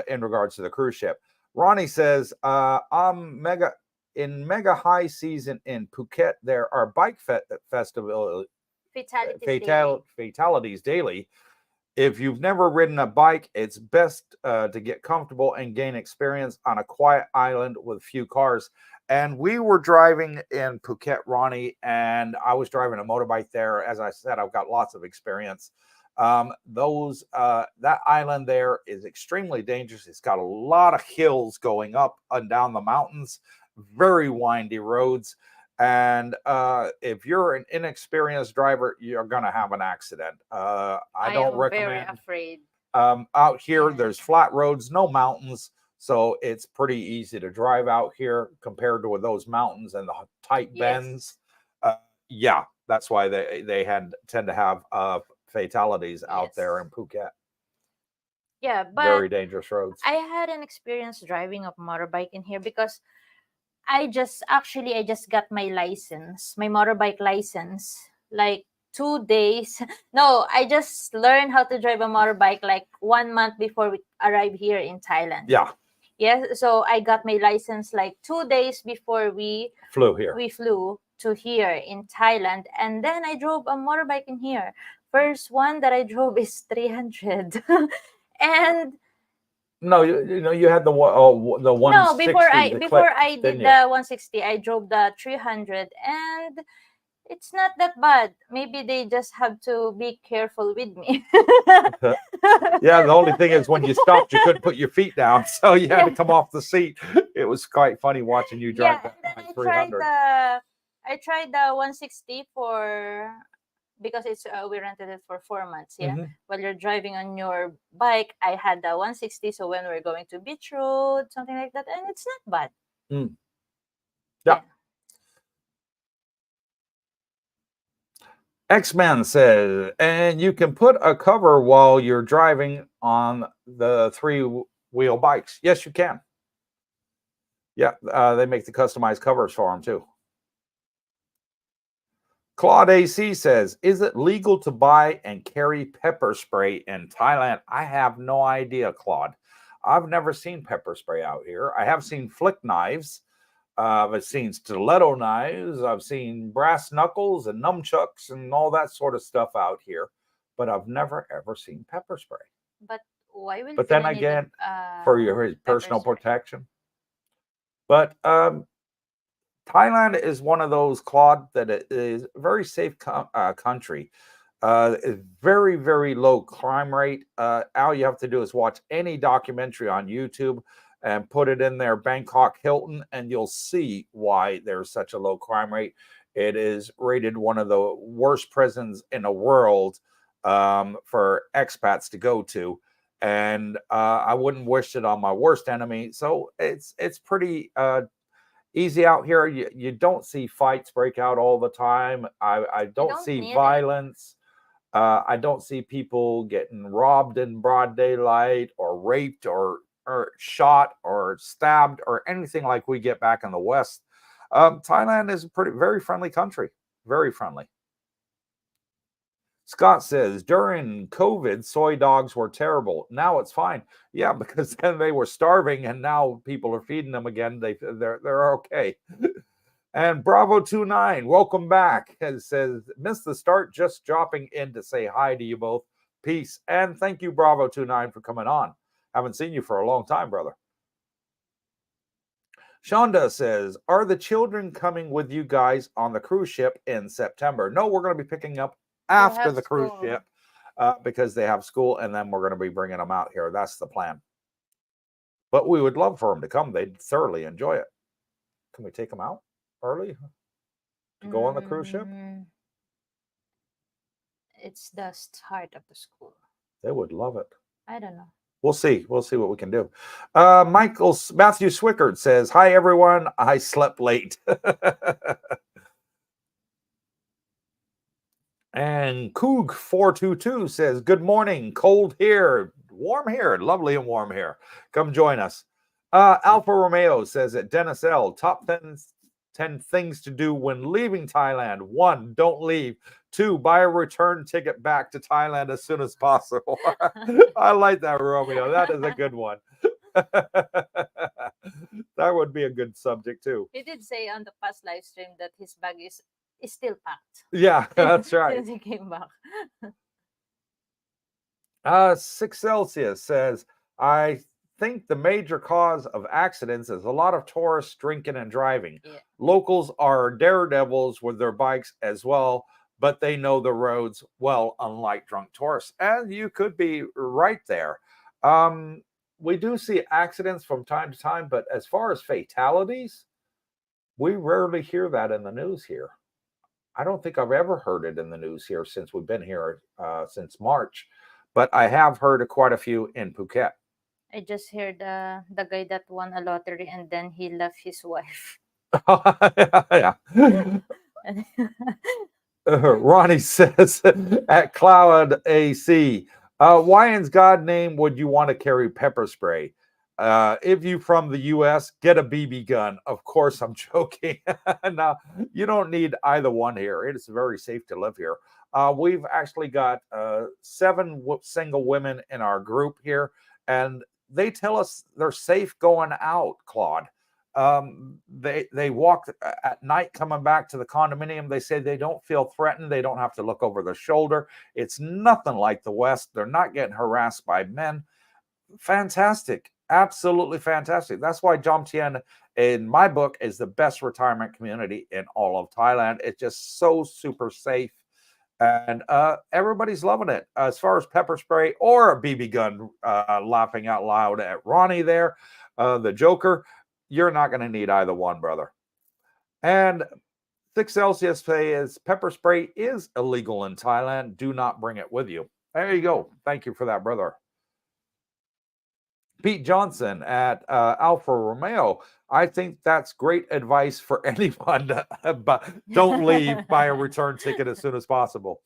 in regards to the cruise ship. Ronnie says, I'm mega high season in Phuket. There are bike festival fatalities daily. If you've never ridden a bike, it's best to get comfortable and gain experience on a quiet island with few cars. And we were driving in Phuket, Ronnie, and I was driving a motorbike there. As I said, I've got lots of experience. That island there is extremely dangerous. It's got a lot of hills going up and down the mountains, very windy roads. And if you're an inexperienced driver, you're going to have an accident. I don't recommend. Very afraid. Out here, Yeah. there's flat roads, no mountains. So it's pretty easy to drive out here compared to those mountains and the tight bends. Yeah, that's why they tend to have fatalities out there in Phuket. Yeah, but very dangerous roads. I had an experience driving a motorbike in here because I just got my license, my motorbike license, like 2 days. No, I just learned how to drive a motorbike like 1 month before we arrived here in Thailand. Yeah. Yes, so I got my license like 2 days before we flew here. We flew to here in Thailand, and then I drove a motorbike in here. First one that I drove is 300, and no, you had the 160. no, before I did the 160, I drove the 300, and it's not that bad. Maybe they just have to be careful with me. Yeah, the only thing is when you stopped, you couldn't put your feet down, so you had to come off the seat. It was quite funny watching you drive that 300. I tried the 160 because it's we rented it for 4 months. Yeah, while you're driving on your bike, I had the 160. So when we're going to beach road, something like that, and it's not bad. Yeah. X-Men says, and you can put a cover while you're driving on the 3-wheel bikes. Yes, you can. Yeah, they make the customized covers for them too. Claude AC says, is it legal to buy and carry pepper spray in Thailand? I have no idea, Claude. I've never seen pepper spray out here. I have seen flick knives. I've seen stiletto knives. I've seen brass knuckles and nunchucks and all that sort of stuff out here. But I've never, ever seen pepper spray. But why will But then again, for your personal protection. But Thailand is one of those, Claude, that it is a very safe country. It's very, very low crime rate. All you have to do is watch any documentary on YouTube and put it in there, Bangkok Hilton, and you'll see why there's such a low crime rate. It is rated one of the worst prisons in the world for expats to go to. And I wouldn't wish it on my worst enemy. So it's pretty easy out here. You don't see fights break out all the time. I don't see violence. I don't see people getting robbed in broad daylight or raped or shot or stabbed or anything like we get back in the West. Thailand is a very friendly country. Very friendly. Scott says, during COVID, soy dogs were terrible. Now it's fine. Yeah, because then they were starving and now people are feeding them again. They're okay. And Bravo29, welcome back. It says, missed the start, just dropping in to say hi to you both. Peace. And thank you, Bravo29, for coming on. Haven't seen you for a long time, brother. Shonda says, are the children coming with you guys on the cruise ship in September? No, we're going to be picking up after the cruise ship because they have school, and then we're going to be bringing them out here. That's the plan. But we would love for them to come. They'd thoroughly enjoy it. Can we take them out early to go on the cruise ship? It's the start of the school. They would love it. I don't know. We'll see. We'll see what we can do. Matthew Swickard says, hi, everyone. I slept late. And Coog422 says, good morning. Cold here. Warm here. Lovely and warm here. Come join us. Alpha Romeo says at Dennis L, top 10 things to do when leaving Thailand. 1, don't leave. 2, buy a return ticket back to Thailand as soon as possible. I like that, Romeo. That is a good one. That would be a good subject too. He did say on the past live stream that his bag is still packed. Yeah, that's right. Since he came back. 6 Celsius says, I think the major cause of accidents is a lot of tourists drinking and driving. Yeah. Locals are daredevils with their bikes as well, but they know the roads well, unlike drunk tourists. And you could be right there. We do see accidents from time to time, but as far as fatalities, we rarely hear that in the news here. I don't think I've ever heard it in the news here since we've been here since March, but I have heard of quite a few in Phuket. I just heard the guy that won a lottery and then he left his wife. Yeah. Ronnie says at Cloud AC, why in God's name would you want to carry pepper spray? If you from the US, get a BB gun. Of course, I'm joking. Now, you don't need either one here. It is very safe to live here. We've actually got 7 single women in our group here, and they tell us they're safe going out, Claude. They walk at night coming back to the condominium. They say they don't feel threatened. They don't have to look over their shoulder. It's nothing like the West. They're not getting harassed by men. Fantastic. Absolutely fantastic. That's why Jomtien, in my book, is the best retirement community in all of Thailand. It's just so super safe. And everybody's loving it. As far as pepper spray or a BB gun, laughing out loud at Ronnie there, the Joker, you're not going to need either one, brother. And 6 Celsius says pepper spray is illegal in Thailand. Do not bring it with you. There you go. Thank you for that, brother. Pete Johnson at Alfa Romeo. I think that's great advice for anyone, but don't leave. Buy a return ticket as soon as possible.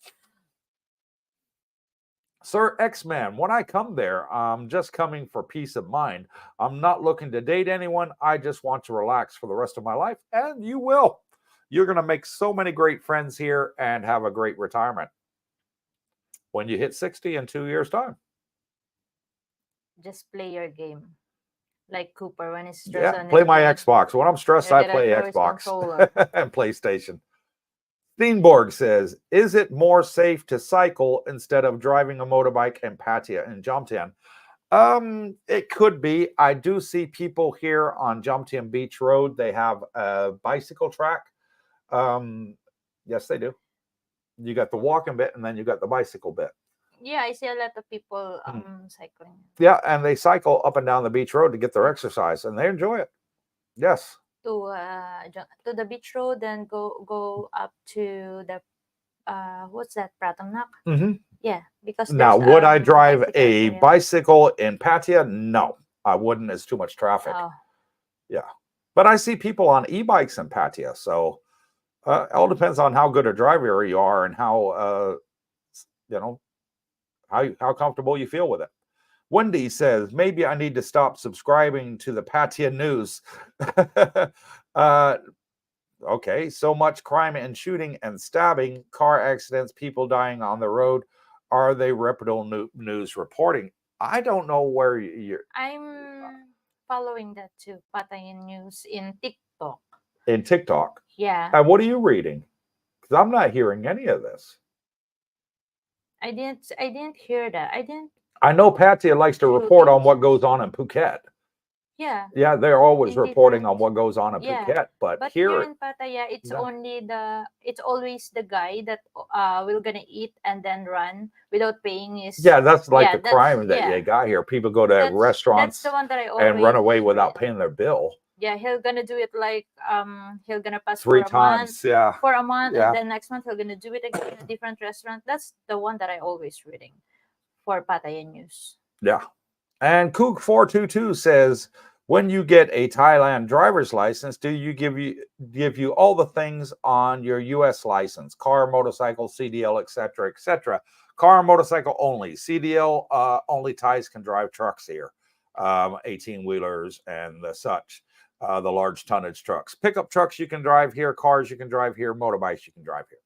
Sir X-Man, when I come there, I'm just coming for peace of mind. I'm not looking to date anyone. I just want to relax for the rest of my life, and you will. You're going to make so many great friends here and have a great retirement when you hit 60 in 2 years' time. Just play your game. Like Cooper when he's stressed. Yeah, play my Xbox. When I'm stressed, I play Xbox and PlayStation. Steenborg says, is it more safe to cycle instead of driving a motorbike in Pattaya and Jomtien? It could be. I do see people here on Jomtien Beach Road. They have a bicycle track. Yes, they do. You got the walking bit, and then you got the bicycle bit. Yeah, I see a lot of people cycling. Yeah, and they cycle up and down the beach road to get their exercise, and they enjoy it. Yes. To the beach road, then go up to the what's that, Pratamnak? Mm-hmm. Yeah, because Now, there's, would I drive bicycle a area. bicycle in Pattaya? No, I wouldn't. It's too much traffic. Oh, Yeah, but I see people on e-bikes in Pattaya, so it all depends on how good a driver you are and how you know how comfortable you feel with it. Wendy says, maybe I need to stop subscribing to the Pattaya news. Okay, so much crime and shooting and stabbing, car accidents, people dying on the road. Are they reputable news reporting? I don't know where you're. I'm following that too, Patayan News in TikTok. In TikTok. Yeah. And what are you reading? Because I'm not hearing any of this. I didn't hear that. I know Pattaya likes to report on what goes on in Phuket. Yeah. Yeah, they're always In reporting different- on what goes on in Yeah. Phuket, but here here in Pattaya, it's No. it's always the guy that will gonna eat and then run without paying his. yeah, that's like Yeah, the crime that yeah. you got here. People go to That's restaurants the one that I always and run away without read. paying their bill. Yeah, he'll gonna do it like he'll gonna pass 3 for a times. Yeah. for a month, Yeah. and then next month he'll gonna do it again in a different restaurant. That's the one that I always reading for Patayan News. Yeah. And Kook422 says, when you get a Thailand driver's license, do you give you all the things on your US license? Car, motorcycle, CDL, etc., etc. Car and motorcycle only. CDL only Thais can drive trucks here. 18-wheelers and the such. The large tonnage trucks. Pickup trucks you can drive here, cars you can drive here, motorbikes you can drive here.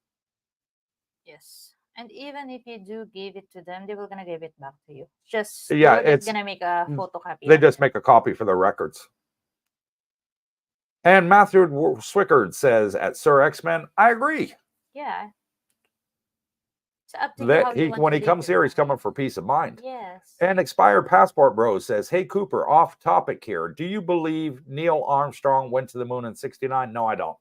Yes. And even if you do give it to them, they will gonna give it back to you. Just Yeah, they're it's gonna make a photocopy. they of just it. make a copy for their records. And Matthew Swickard says at Sir X-Men, I agree. Yeah. It's up to you That how you want when to he live comes your here, he's life. coming for peace of mind. Yes. And Expired Passport Bro says, hey, Cooper, off topic here. Do you believe Neil Armstrong went to the moon in 69? No, I don't.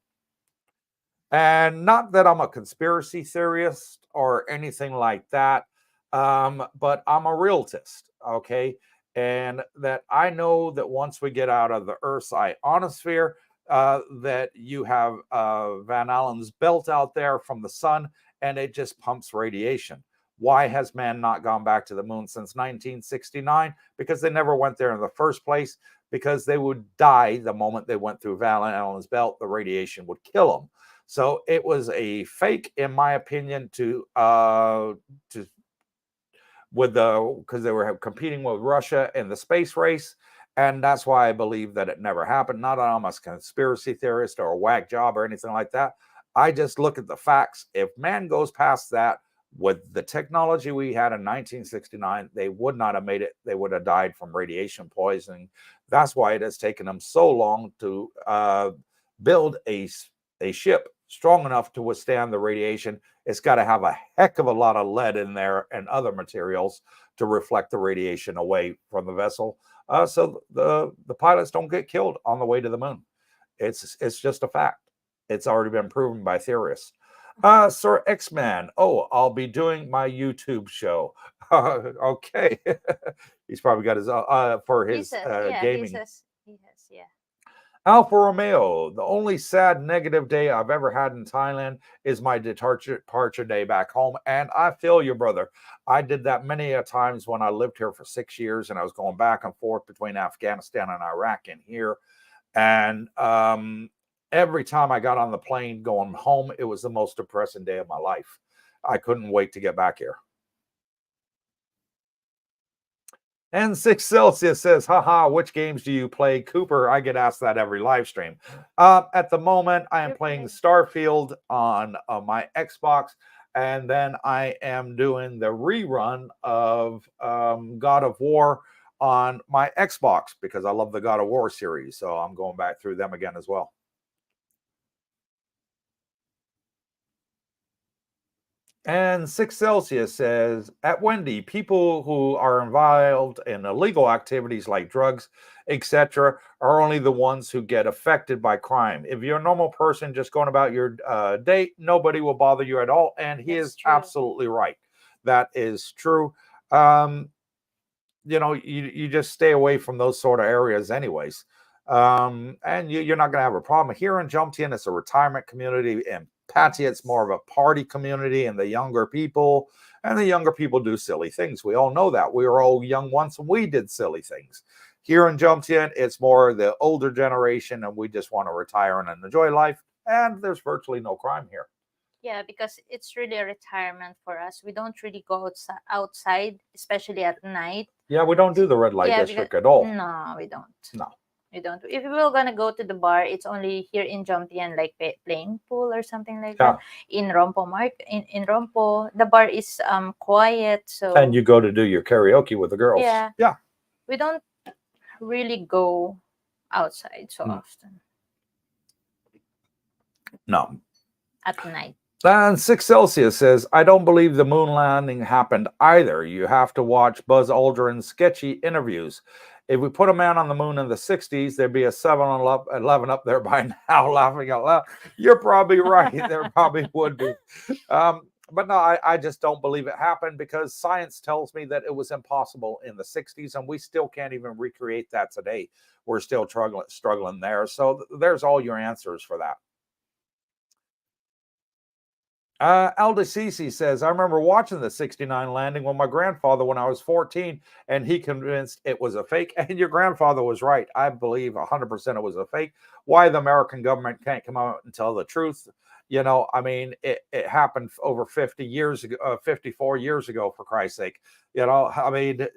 And not that I'm a conspiracy theorist or anything like that, but I'm a realist, okay? And that I know that once we get out of the Earth's ionosphere, that you have Van Allen's belt out there from the sun, and it just pumps radiation. Why has man not gone back to the moon since 1969? Because they never went there in the first place, because they would die the moment they went through Van Allen's belt. The radiation would kill them. So it was a fake, in my opinion, because they were competing with Russia in the space race. And that's why I believe that it never happened. Not that I'm a conspiracy theorist or a whack job or anything like that. I just look at the facts. If man goes past that with the technology we had in 1969, they would not have made it. They would have died from radiation poisoning. That's why it has taken them so long to build a ship strong enough to withstand the radiation. It's got to have a heck of a lot of lead in there and other materials to reflect the radiation away from the vessel. So the pilots don't get killed on the way to the moon. It's just a fact. It's already been proven by theorists. Sir X-Man, I'll be doing my YouTube show. Okay. He's probably got his for his gaming. He has, yeah. Alfa Romeo, the only sad negative day I've ever had in Thailand is my departure day back home. And I feel you, brother. I did that many a times when I lived here for 6 years, and I was going back and forth between Afghanistan and Iraq and here. And every time I got on the plane going home, it was the most depressing day of my life. I couldn't wait to get back here. And 6 Celsius says, haha, which games do you play? Cooper, I get asked that every live stream. At the moment, I am playing Starfield on my Xbox, and then I am doing the rerun of God of War on my Xbox because I love the God of War series, so I'm going back through them again as well. And 6 Celsius says, at Wendy, people who are involved in illegal activities like drugs, etc., are only the ones who get affected by crime. If you're a normal person just going about your day, nobody will bother you at all. And he That's is true. absolutely right. That is true. You just stay away from those sort of areas anyways. And you're not going to have a problem. Here in Jomtien, it's a retirement community. In Pattaya, it's more of a party community, and the younger people do silly things. We all know that. We were all young once, and we did silly things. Here in Jomtien, it's more the older generation, and we just want to retire and enjoy life. And there's virtually no crime here. Yeah, because it's really a retirement for us. We don't really go outside, especially at night. Yeah, we don't do the red light district at all. No, we don't. No. We don't. If we were gonna go to the bar, it's only here in Jomtien, like playing pool or something like that. In Rompo in Rompo, the bar is quiet. So and you go to do your karaoke with the girls. Yeah. We don't really go outside so often. No. At night. And 6 Celsius says, I don't believe the moon landing happened either. You have to watch Buzz Aldrin's sketchy interviews. If we put a man on the moon in the 60s, there'd be a 7-Eleven up there by now laughing out loud. You're probably right. There probably would be. But no, I just don't believe it happened because science tells me that it was impossible in the 60s, and we still can't even recreate that today. We're still struggling there. So there's all your answers for that. Alda Cece says, I remember watching the 69 landing with my grandfather when I was 14, and he convinced it was a fake. And your grandfather was right. I believe 100% it was a fake. Why the American government can't come out and tell the truth? I mean, it happened over 50 years ago, 54 years ago, for Christ's sake. I mean,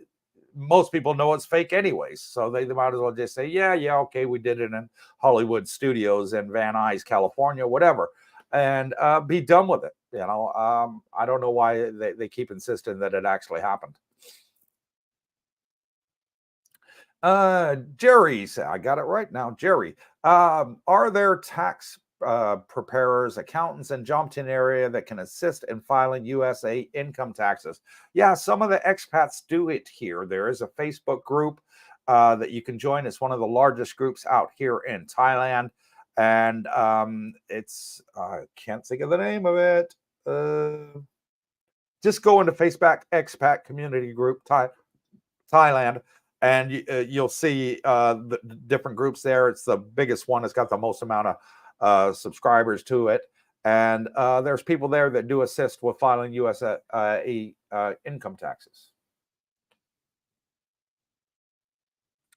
most people know it's fake anyways. So they might as well just say, yeah, okay, we did it in Hollywood Studios in Van Nuys, California, whatever. And be done with it. I don't know why they keep insisting that it actually happened. Jerry, I got it right now. Jerry, are there tax preparers, accountants in Jomtien area that can assist in filing USA income taxes? Yeah, some of the expats do it here. There is a Facebook group that you can join. It's one of the largest groups out here in Thailand. And it's, I can't think of the name of it. Just go into Facebook Expat Community Group Thailand, and you'll see the different groups there. It's the biggest one. It's got the most amount of subscribers to it. And there's people there that do assist with filing U.S. income taxes.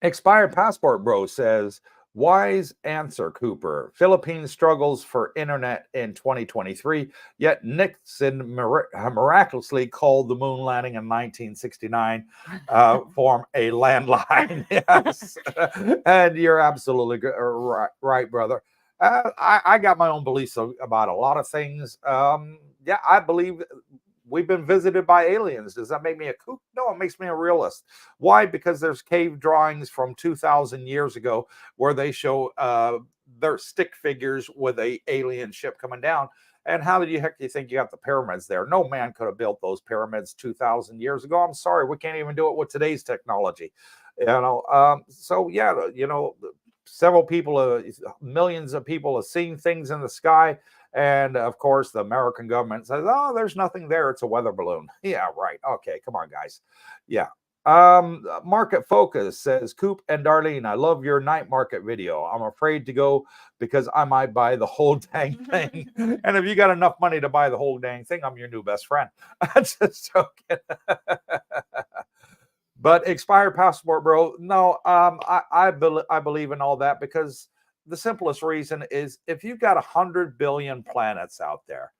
Expired Passport Bro says, wise answer, Cooper. Philippines struggles for internet in 2023, yet Nixon miraculously called the moon landing in 1969 form a landline. Yes. And you're absolutely right, brother. I got my own beliefs about a lot of things. Yeah, I believe we've been visited by aliens. Does that make me a kook? No, it makes me a realist. Why? Because there's cave drawings from 2,000 years ago where they show their stick figures with a alien ship coming down. And how the heck do you think you got the pyramids there? No man could have built those pyramids 2,000 years ago. I'm sorry, we can't even do it with today's technology. So yeah, several people, millions of people have seen things in the sky. And of course, the American government says, oh, there's nothing there. It's a weather balloon. Yeah, right. Okay, come on, guys. Yeah. Market Focus says, Coop and Darlene, I love your night market video. I'm afraid to go because I might buy the whole dang thing. And if you got enough money to buy the whole dang thing, I'm your new best friend. Just joking. But expired passport, bro. No, I believe in all that because the simplest reason is if you've got 100 billion planets out there,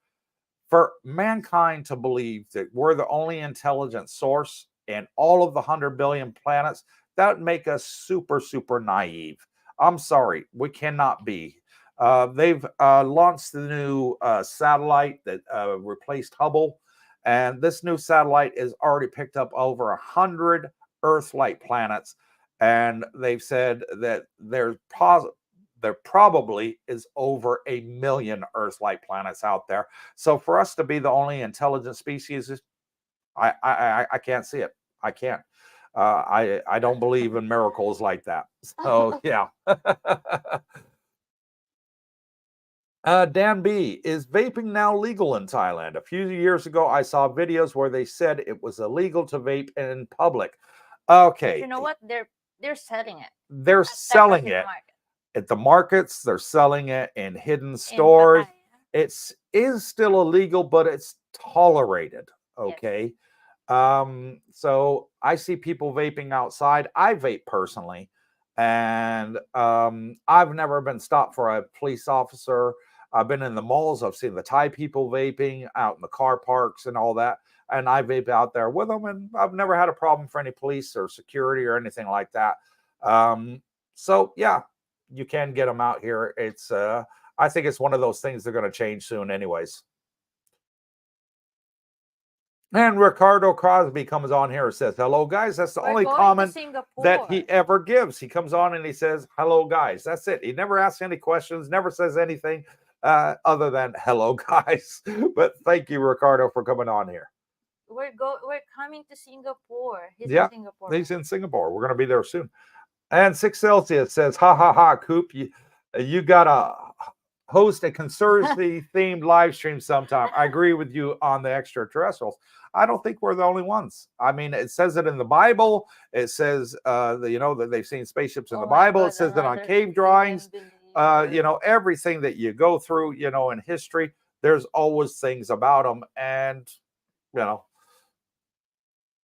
for mankind to believe that we're the only intelligent source in all of the 100 billion planets, that would make us super, super naive. I'm sorry, we cannot be. They've launched the new satellite that replaced Hubble. And this new satellite has already picked up over 100 Earth-like planets. And they've said that there's there probably is over 1 million Earth-like planets out there. So for us to be the only intelligent species, I can't see it. I can't. I don't believe in miracles like that. So yeah. Dan B, is vaping now legal in Thailand? A few years ago, I saw videos where they said it was illegal to vape in public. Okay. You know what? They're selling it. They're selling it at the markets. They're selling it in hidden stores. It is still illegal, but it's tolerated. Okay. Yes. So I see people vaping outside. I vape personally, and I've never been stopped for a police officer. I've been in the malls. I've seen the Thai people vaping out in the car parks and all that. And I vape out there with them. And I've never had a problem for any police or security or anything like that. So yeah, you can get them out here. It's, I think it's one of those things they're going to change soon anyways. And Ricardo Crosby comes on here and says, hello, guys. That's the only comment that he ever gives. He comes on and he says, hello, guys. That's it. He never asks any questions, never says anything other than hello, guys. But thank you, Ricardo, for coming on here. We're coming to Singapore. He's in Singapore. He's in Singapore. We're going to be there soon. And 6 Celsius says, ha, ha, ha, Coop, you got to host a conspiracy-themed live stream sometime. I agree with you on the extraterrestrials. I don't think we're the only ones. I mean, it says it in the Bible. It says, that they've seen spaceships in the Bible. It says it on cave drawings. Everything that you go through, in history, there's always things about them. And,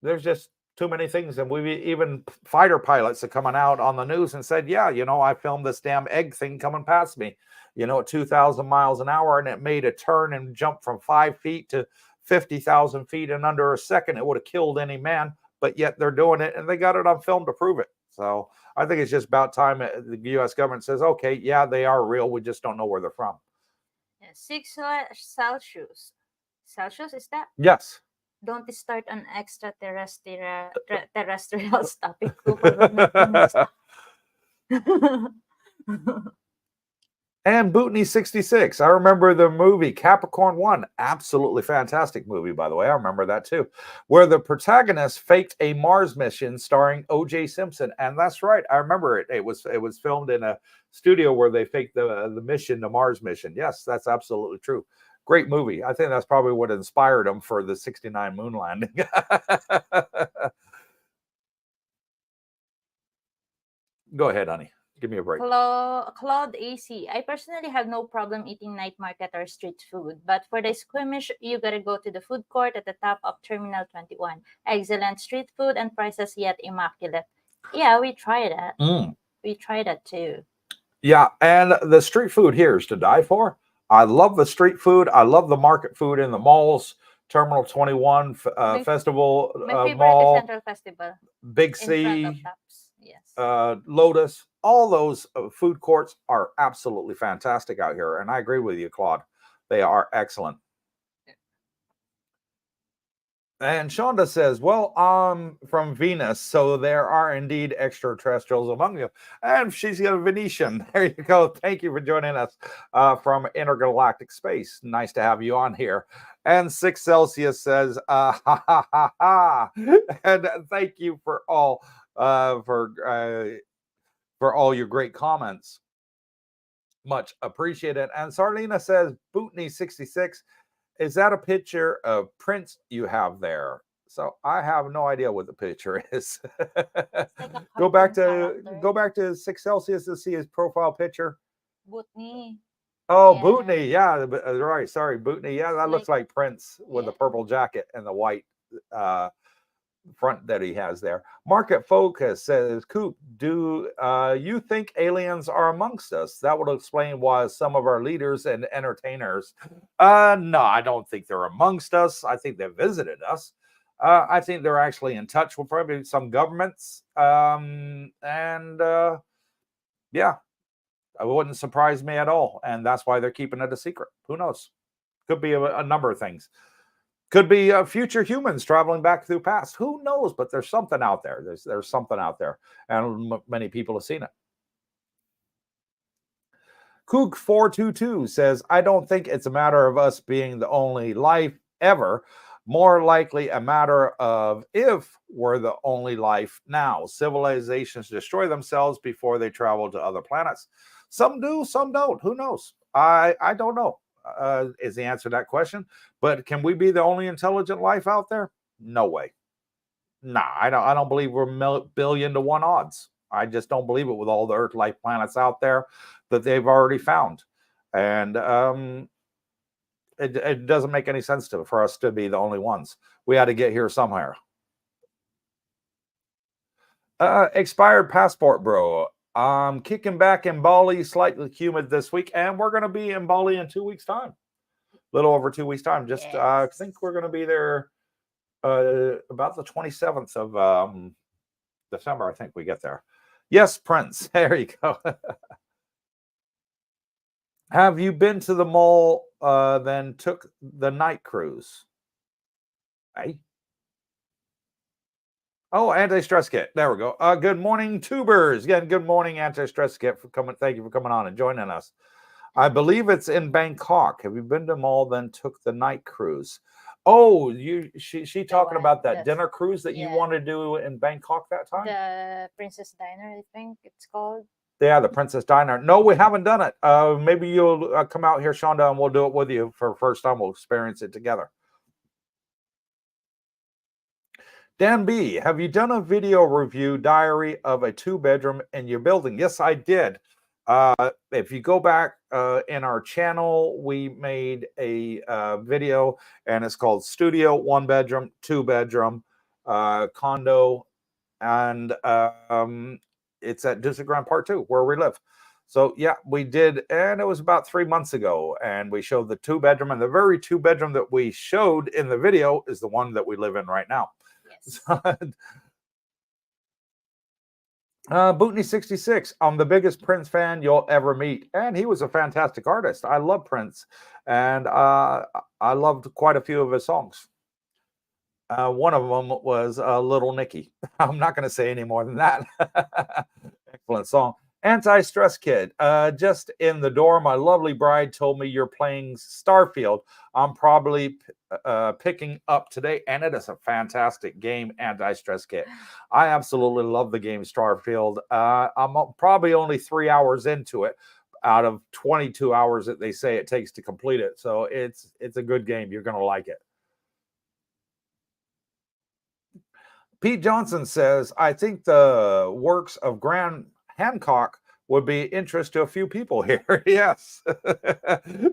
there's just too many things. And we even fighter pilots are coming out on the news and said, yeah, I filmed this damn egg thing coming past me, at 2,000 miles an hour, and it made a turn and jump from 5 feet to 50,000 feet in under a second. It would have killed any man, but yet they're doing it, and they got it on film to prove it. So I think it's just about time the U.S. government says, okay, yeah, they are real. We just don't know where they're from. 6 Celsius. Celsius, is that? Yes. Don't start an extraterrestrial topic. And Bootney 66. I remember the movie Capricorn 1. Absolutely fantastic movie, by the way. I remember that too. Where the protagonist faked a Mars mission starring O.J. Simpson. And that's right. I remember it. It was filmed in a studio where they faked the mission, the Mars mission. Yes, that's absolutely true. Great movie. I think that's probably what inspired him for the 69 moon landing. Go ahead, honey. Give me a break. Claude AC. I personally have no problem eating night market or street food, but for the squeamish, you gotta go to the food court at the top of Terminal 21. Excellent street food and prices yet immaculate. Yeah, we tried that. We tried that too. Yeah, and the street food here is to die for. I love the street food. I love the market food in the malls. Terminal 21 Festival my favorite Mall, is Central Festival. Big C, Lotus. All those food courts are absolutely fantastic out here. And I agree with you, Claude. They are excellent. And Shonda says, well, from Venus, so there are indeed extraterrestrials among you. And she's a Venetian. There you go. Thank you for joining us from intergalactic space. Nice to have you on here. And 6 Celsius says, ha, ha, ha, ha. And thank you for all your great comments. Much appreciated. And Sarlina says, Bootney 66. Is that a picture of Prince you have there? So I have no idea what the picture is. Go back to 6 Celsius to see his profile picture. Bootney. Oh, yeah. Bootney. Yeah, right. Sorry, Bootney. Yeah, that looks like Prince with the purple jacket and the white front that he has there. Market Focus says, Coop, do you think aliens are amongst us? That would explain why some of our leaders and entertainers. No, I don't think they're amongst us. I think they visited us. I think they're actually in touch with probably some governments. Yeah, it wouldn't surprise me at all. And that's why they're keeping it a secret. Who knows? Could be a number of things. Could be future humans traveling back through past. Who knows? But there's something out there. There's something out there. And many people have seen it. Kook422 says, I don't think it's a matter of us being the only life ever. More likely a matter of if we're the only life now. Civilizations destroy themselves before they travel to other planets. Some do, some don't. Who knows? I don't know. Is the answer to that question. But can we be the only intelligent life out there? No way. Nah, I don't believe we're billion to one odds. I just don't believe it with all the Earth-like planets out there that they've already found. And it doesn't make any sense for us to be the only ones. We had to get here somewhere. Expired passport, bro. I'm kicking back in Bali, slightly humid this week, and we're going to be in Bali in 2 weeks' time. A little over 2 weeks' time. Just I think we're going to be there about the 27th of December. I think we get there. Yes, Prince. There you go. Have you been to the mall, then took the night cruise? Hey. Oh, anti-stress kit. There we go. Good morning, tubers. Again, good morning, anti-stress kit for coming. Thank you for coming on and joining us. I believe it's in Bangkok. Have you been to the mall, then took the night cruise? Oh, she talking about that dinner cruise that you wanted to do in Bangkok that time? The Princess Diner, I think it's called. Yeah, the Princess Diner. No, we haven't done it. Maybe you'll come out here, Shonda, and we'll do it with you for the first time. We'll experience it together. Dan B, have you done a video review diary of a 2-bedroom in your building? Yes, I did. If you go back in our channel, we made a video, and it's called Studio 1-bedroom, 2-bedroom condo, and it's at Dusit Grand Part 2, where we live. So yeah, we did, and it was about 3 months ago, and we showed the 2-bedroom, and the very 2-bedroom that we showed in the video is the one that we live in right now. Yes. Bootney66, I'm the biggest Prince fan you'll ever meet, and he was a fantastic artist. I love Prince, and I loved quite a few of his songs. One of them was Little Nicky. I'm not going to say any more than that. Excellent song. Anti-stress kid. Just in the door, my lovely bride told me you're playing Starfield. I'm probably picking up today, and it is a fantastic game, Anti-stress kid. I absolutely love the game Starfield. I'm probably only 3 hours into it out of 22 hours that they say it takes to complete it. So it's a good game. You're going to like it. Pete Johnson says, I think the works of Graham Hancock would be interest to a few people here. Yes.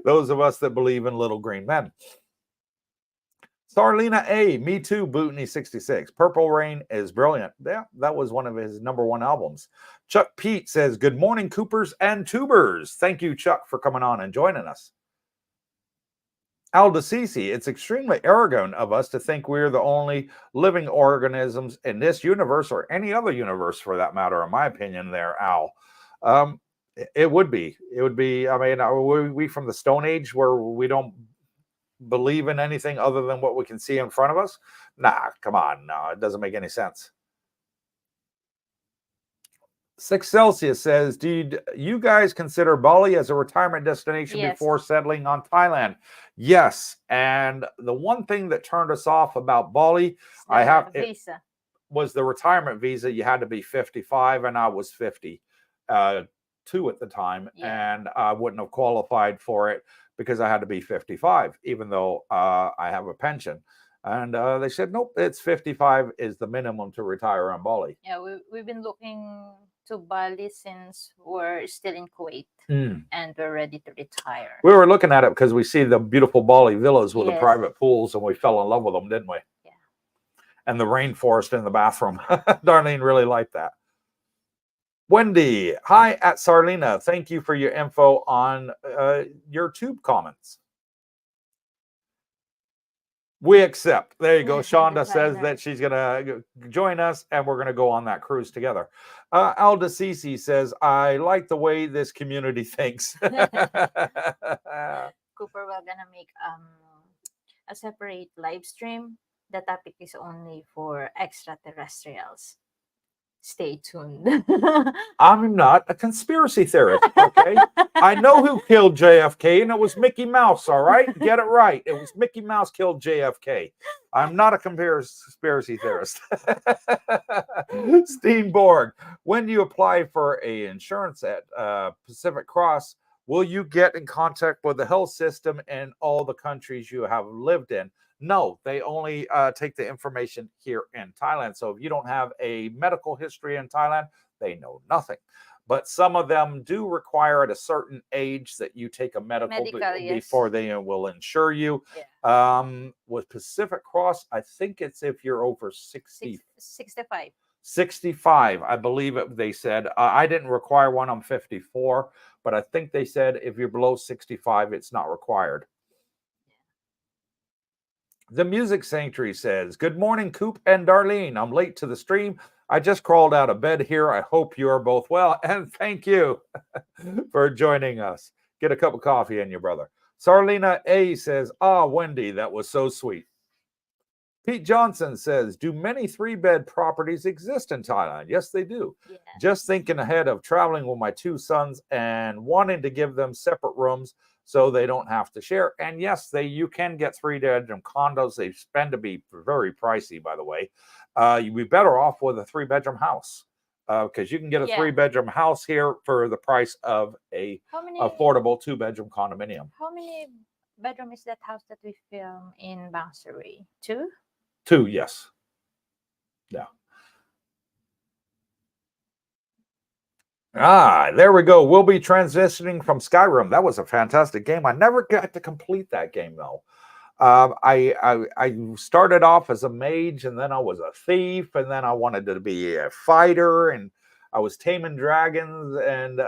Those of us that believe in little green men. Starlina A, me too, Bootney66. Purple Rain is brilliant. Yeah, that was one of his #1 albums. Chuck Pete says, good morning, Coopers and Tubers. Thank you, Chuck, for coming on and joining us. Aldecisi, it's extremely arrogant of us to think we're the only living organisms in this universe, or any other universe for that matter, in my opinion there, Al. It would be. It would be, I mean, are we from the Stone Age where we don't believe in anything other than what we can see in front of us? Nah, come on. No, it doesn't make any sense. 6 Celsius says, do you guys consider Bali as a retirement destination before settling on Thailand? Yes. And the one thing that turned us off about Bali, visa. Was the retirement visa. You had to be 55, and I was 52 at the time, and I wouldn't have qualified for it because I had to be 55, even though I have a pension. And they said, nope, it's 55 is the minimum to retire on Bali. Yeah, we've been looking to Bali since we're still in Kuwait, and we're ready to retire. We were looking at it because we see the beautiful Bali villas with the private pools, and we fell in love with them, didn't we? Yeah. And the rainforest in the bathroom. Darlene really liked that. Wendy, hi at Sarlina. Thank you for your info on your tube comments. We accept. There you go. Shonda says that she's going to join us, and we're going to go on that cruise together. Alda Cece says, I like the way this community thinks. Cooper, we're going to make a separate live stream. The topic is only for extraterrestrials. Stay tuned. I'm not a conspiracy theorist, okay? I know who killed JFK, and it was Mickey Mouse, all right? Get it right. It was Mickey Mouse killed JFK. I'm not a conspiracy theorist. Steenborg, when you apply for a insurance at Pacific Cross, will you get in contact with the health system in all the countries you have lived in? No, they only take the information here in Thailand. So if you don't have a medical history in Thailand, they know nothing. But some of them do require at a certain age that you take a medical before they will insure you. Yeah. With Pacific Cross, I think it's if you're over 65. 65, I believe they said. I didn't require one. I'm 54, but I think they said if you're below 65, it's not required. The Music Sanctuary says, good morning, Coop and Darlene. I'm late to the stream. I just crawled out of bed here. I hope you are both well. And thank you for joining us. Get a cup of coffee in you, brother. Sarlina A says, Wendy, that was so sweet. Pete Johnson says, do many 3-bed properties exist in Thailand? Yes, they do. Yeah. Just thinking ahead of traveling with my 2 sons and wanting to give them separate rooms so they don't have to share. And yes, you can get 3-bedroom condos. They tend to be very pricey, by the way. You'd be better off with a 3-bedroom house because you can get a 3-bedroom house here for the price of a affordable 2-bedroom condominium. How many bedroom is that house that we film in Bangsari? 2? 2, yes. Yeah. There we go. We'll be transitioning from Skyrim. That was a fantastic game. I never got to complete that game, though. I started off as a mage, and then I was a thief, and then I wanted to be a fighter, and I was taming dragons, and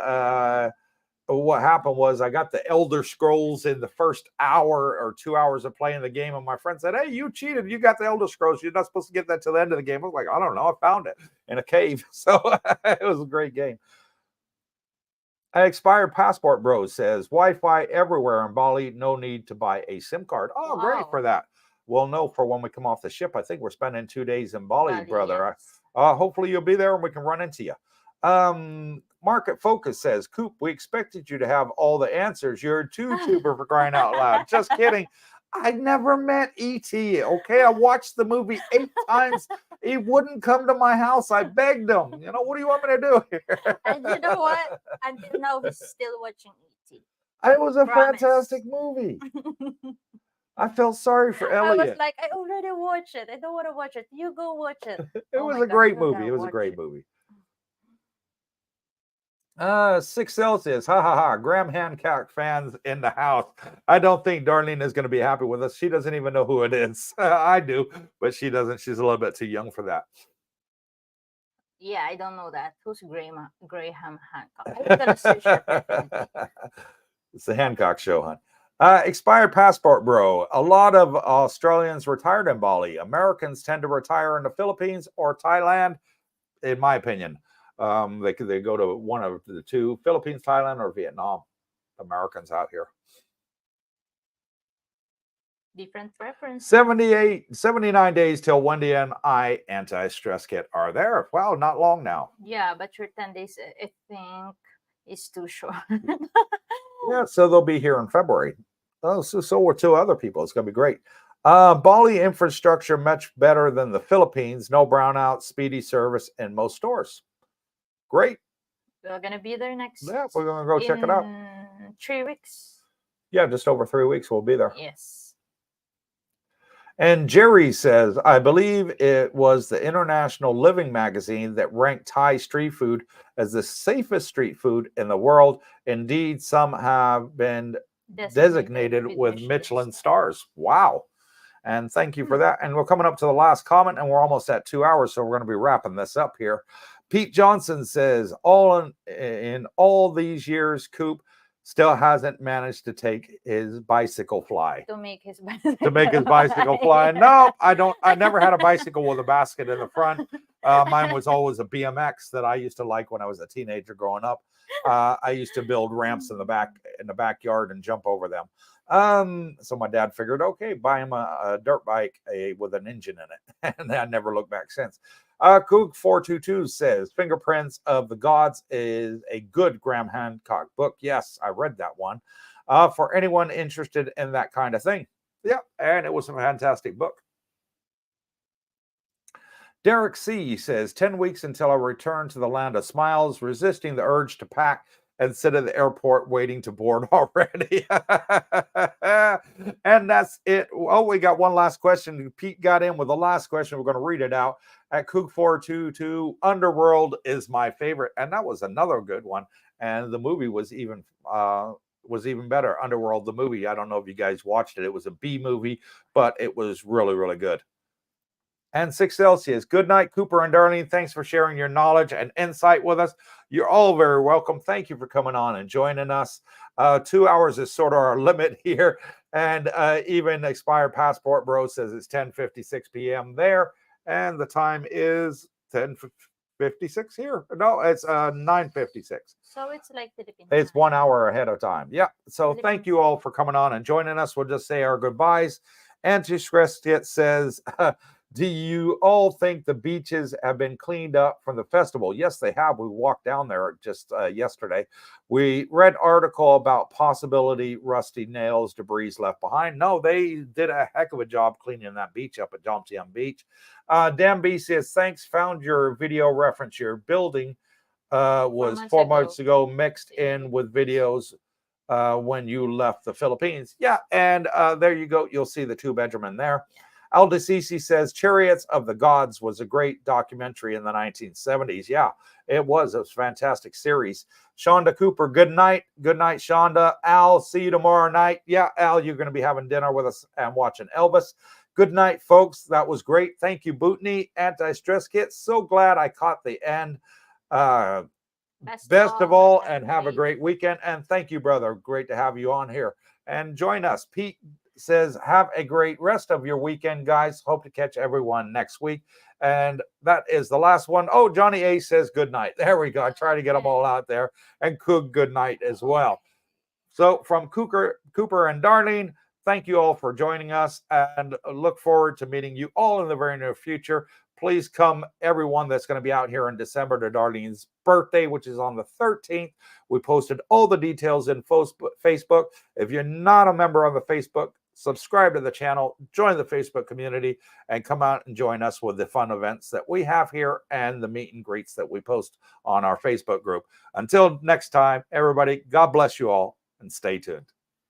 what happened was I got the Elder Scrolls in the first hour or 2 hours of playing the game, and my friend said, hey, you cheated. You got the Elder Scrolls. You're not supposed to get that till the end of the game. I was like, I don't know. I found it in a cave. So it was a great game. Expired Passport Bros says, Wi-Fi everywhere in Bali. No need to buy a SIM card. Oh, wow. Great for that. We'll know for when we come off the ship. I think we're spending 2 days in Bali, brother. Yes. Hopefully you'll be there and we can run into you. Market Focus says, Coop, we expected you to have all the answers. You're a YouTuber for crying out loud. Just kidding. I never met E.T. Okay, I watched the movie 8 times. He wouldn't come to my house. I begged him. You know, what do you want me to do here? And you know what? Until now, he's still watching E.T. It was a fantastic movie. I felt sorry for Elliot. I was like, I already watched it. I don't want to watch it. You go watch it. It was a great movie. It was a great movie. 6 Celsius, ha ha ha. Graham Hancock fans in the house. I don't think Darlene is going to be happy with us. She doesn't even know who it is. I do, but she doesn't. She's a little bit too young for that. Yeah, I don't know that. Who's Graham Hancock? I'm gonna search it. It's the Hancock show, hon. Expired Passport Bro. A lot of Australians retired in Bali. Americans tend to retire in the Philippines or Thailand, in my opinion. They go to one of the 2, Philippines, Thailand, or Vietnam. Americans out here. Different preference. 79 days till Wendy and I anti-stress kit are there. Wow, not long now. Yeah, but your 10 days, I think, is too short. Yeah, so they'll be here in February. Oh, so were 2 other people. It's going to be great. Bali infrastructure much better than the Philippines. No brownout, speedy service in most stores. Great. We're going to be there next. Yeah, we're going to go check it out. 3 weeks. Yeah, just over 3 weeks we'll be there. Yes. And Jerry says, I believe it was the International Living magazine that ranked Thai street food as the safest street food in the world. Indeed, some have been designated with Michelin stars. Wow. And thank you for that. And we're coming up to the last comment, and we're almost at 2 hours, so we're going to be wrapping this up here. Pete Johnson says, in all these years, Coop still hasn't managed to take his bicycle fly. To make his bicycle fly. No, I don't. I never had a bicycle with a basket in the front. Mine was always a BMX that I used to like when I was a teenager growing up. I used to build ramps in the backyard and jump over them. So my dad figured, okay, buy him a dirt bike with an engine in it. And I never looked back since. Coog422 says Fingerprints of the Gods is a good Graham Hancock book. Yes, I read that one. For anyone interested in that kind of thing. Yeah, and it was a fantastic book. Derek C. says 10 weeks until I return to the land of smiles, resisting the urge to pack and sit at the airport waiting to board already. And that's it. Oh, we got one last question. Pete got in with the last question. We're going to read it out. At Coog422, Underworld is my favorite. And that was another good one. And the movie was even better. Underworld, the movie. I don't know if you guys watched it. It was a B movie, but it was really, really good. And 6 Celsius, good night, Cooper and Darlene. Thanks for sharing your knowledge and insight with us. You're all very welcome. Thank you for coming on and joining us. 2 hours is sort of our limit here. And even Expired Passport Bro says it's 10:56 p.m. there. And the time is 10:56 here. No, it's 9:56. So it's like Philippines. It's 1 hour ahead of time. Yeah. So thank you all for coming on and joining us. We'll just say our goodbyes. Anti-Stress says, do you all think the beaches have been cleaned up from the festival? Yes, they have. We walked down there just yesterday. We read article about possibility rusty nails, debris left behind. No, they did a heck of a job cleaning that beach up at Jomtien Beach. Dan B says, thanks, found your video reference. Your building was 4 months ago mixed in with videos when you left the Philippines. Yeah, and there you go. You'll see the 2-bedroom in there. Aldecisi says Chariots of the Gods was a great documentary in the 1970s. Yeah, it was. It was a fantastic series. Shonda Cooper, good night. Good night, Shonda. Al, see you tomorrow night. Yeah, Al, you're going to be having dinner with us and watching Elvis. Good night, folks. That was great. Thank you, Bootney. Anti-Stress Kit. So glad I caught the end. Best of all, and have a great weekend. And thank you, brother. Great to have you on here. And join us. Pete says, have a great rest of your weekend, guys. Hope to catch everyone next week. And that is the last one. Oh, Johnny A says good night. There we go. I try to get them all out there. And Coog, good night as well. So from Cooper and Darlene, thank you all for joining us, and look forward to meeting you all in the very near future. Please come, everyone that's going to be out here in December, to Darlene's birthday, which is on the 13th. We posted all the details in Facebook. If you're not a member on the Facebook, subscribe to the channel, join the Facebook community, and come out and join us with the fun events that we have here and the meet and greets that we post on our Facebook group. Until next time, everybody, God bless you all, and stay tuned.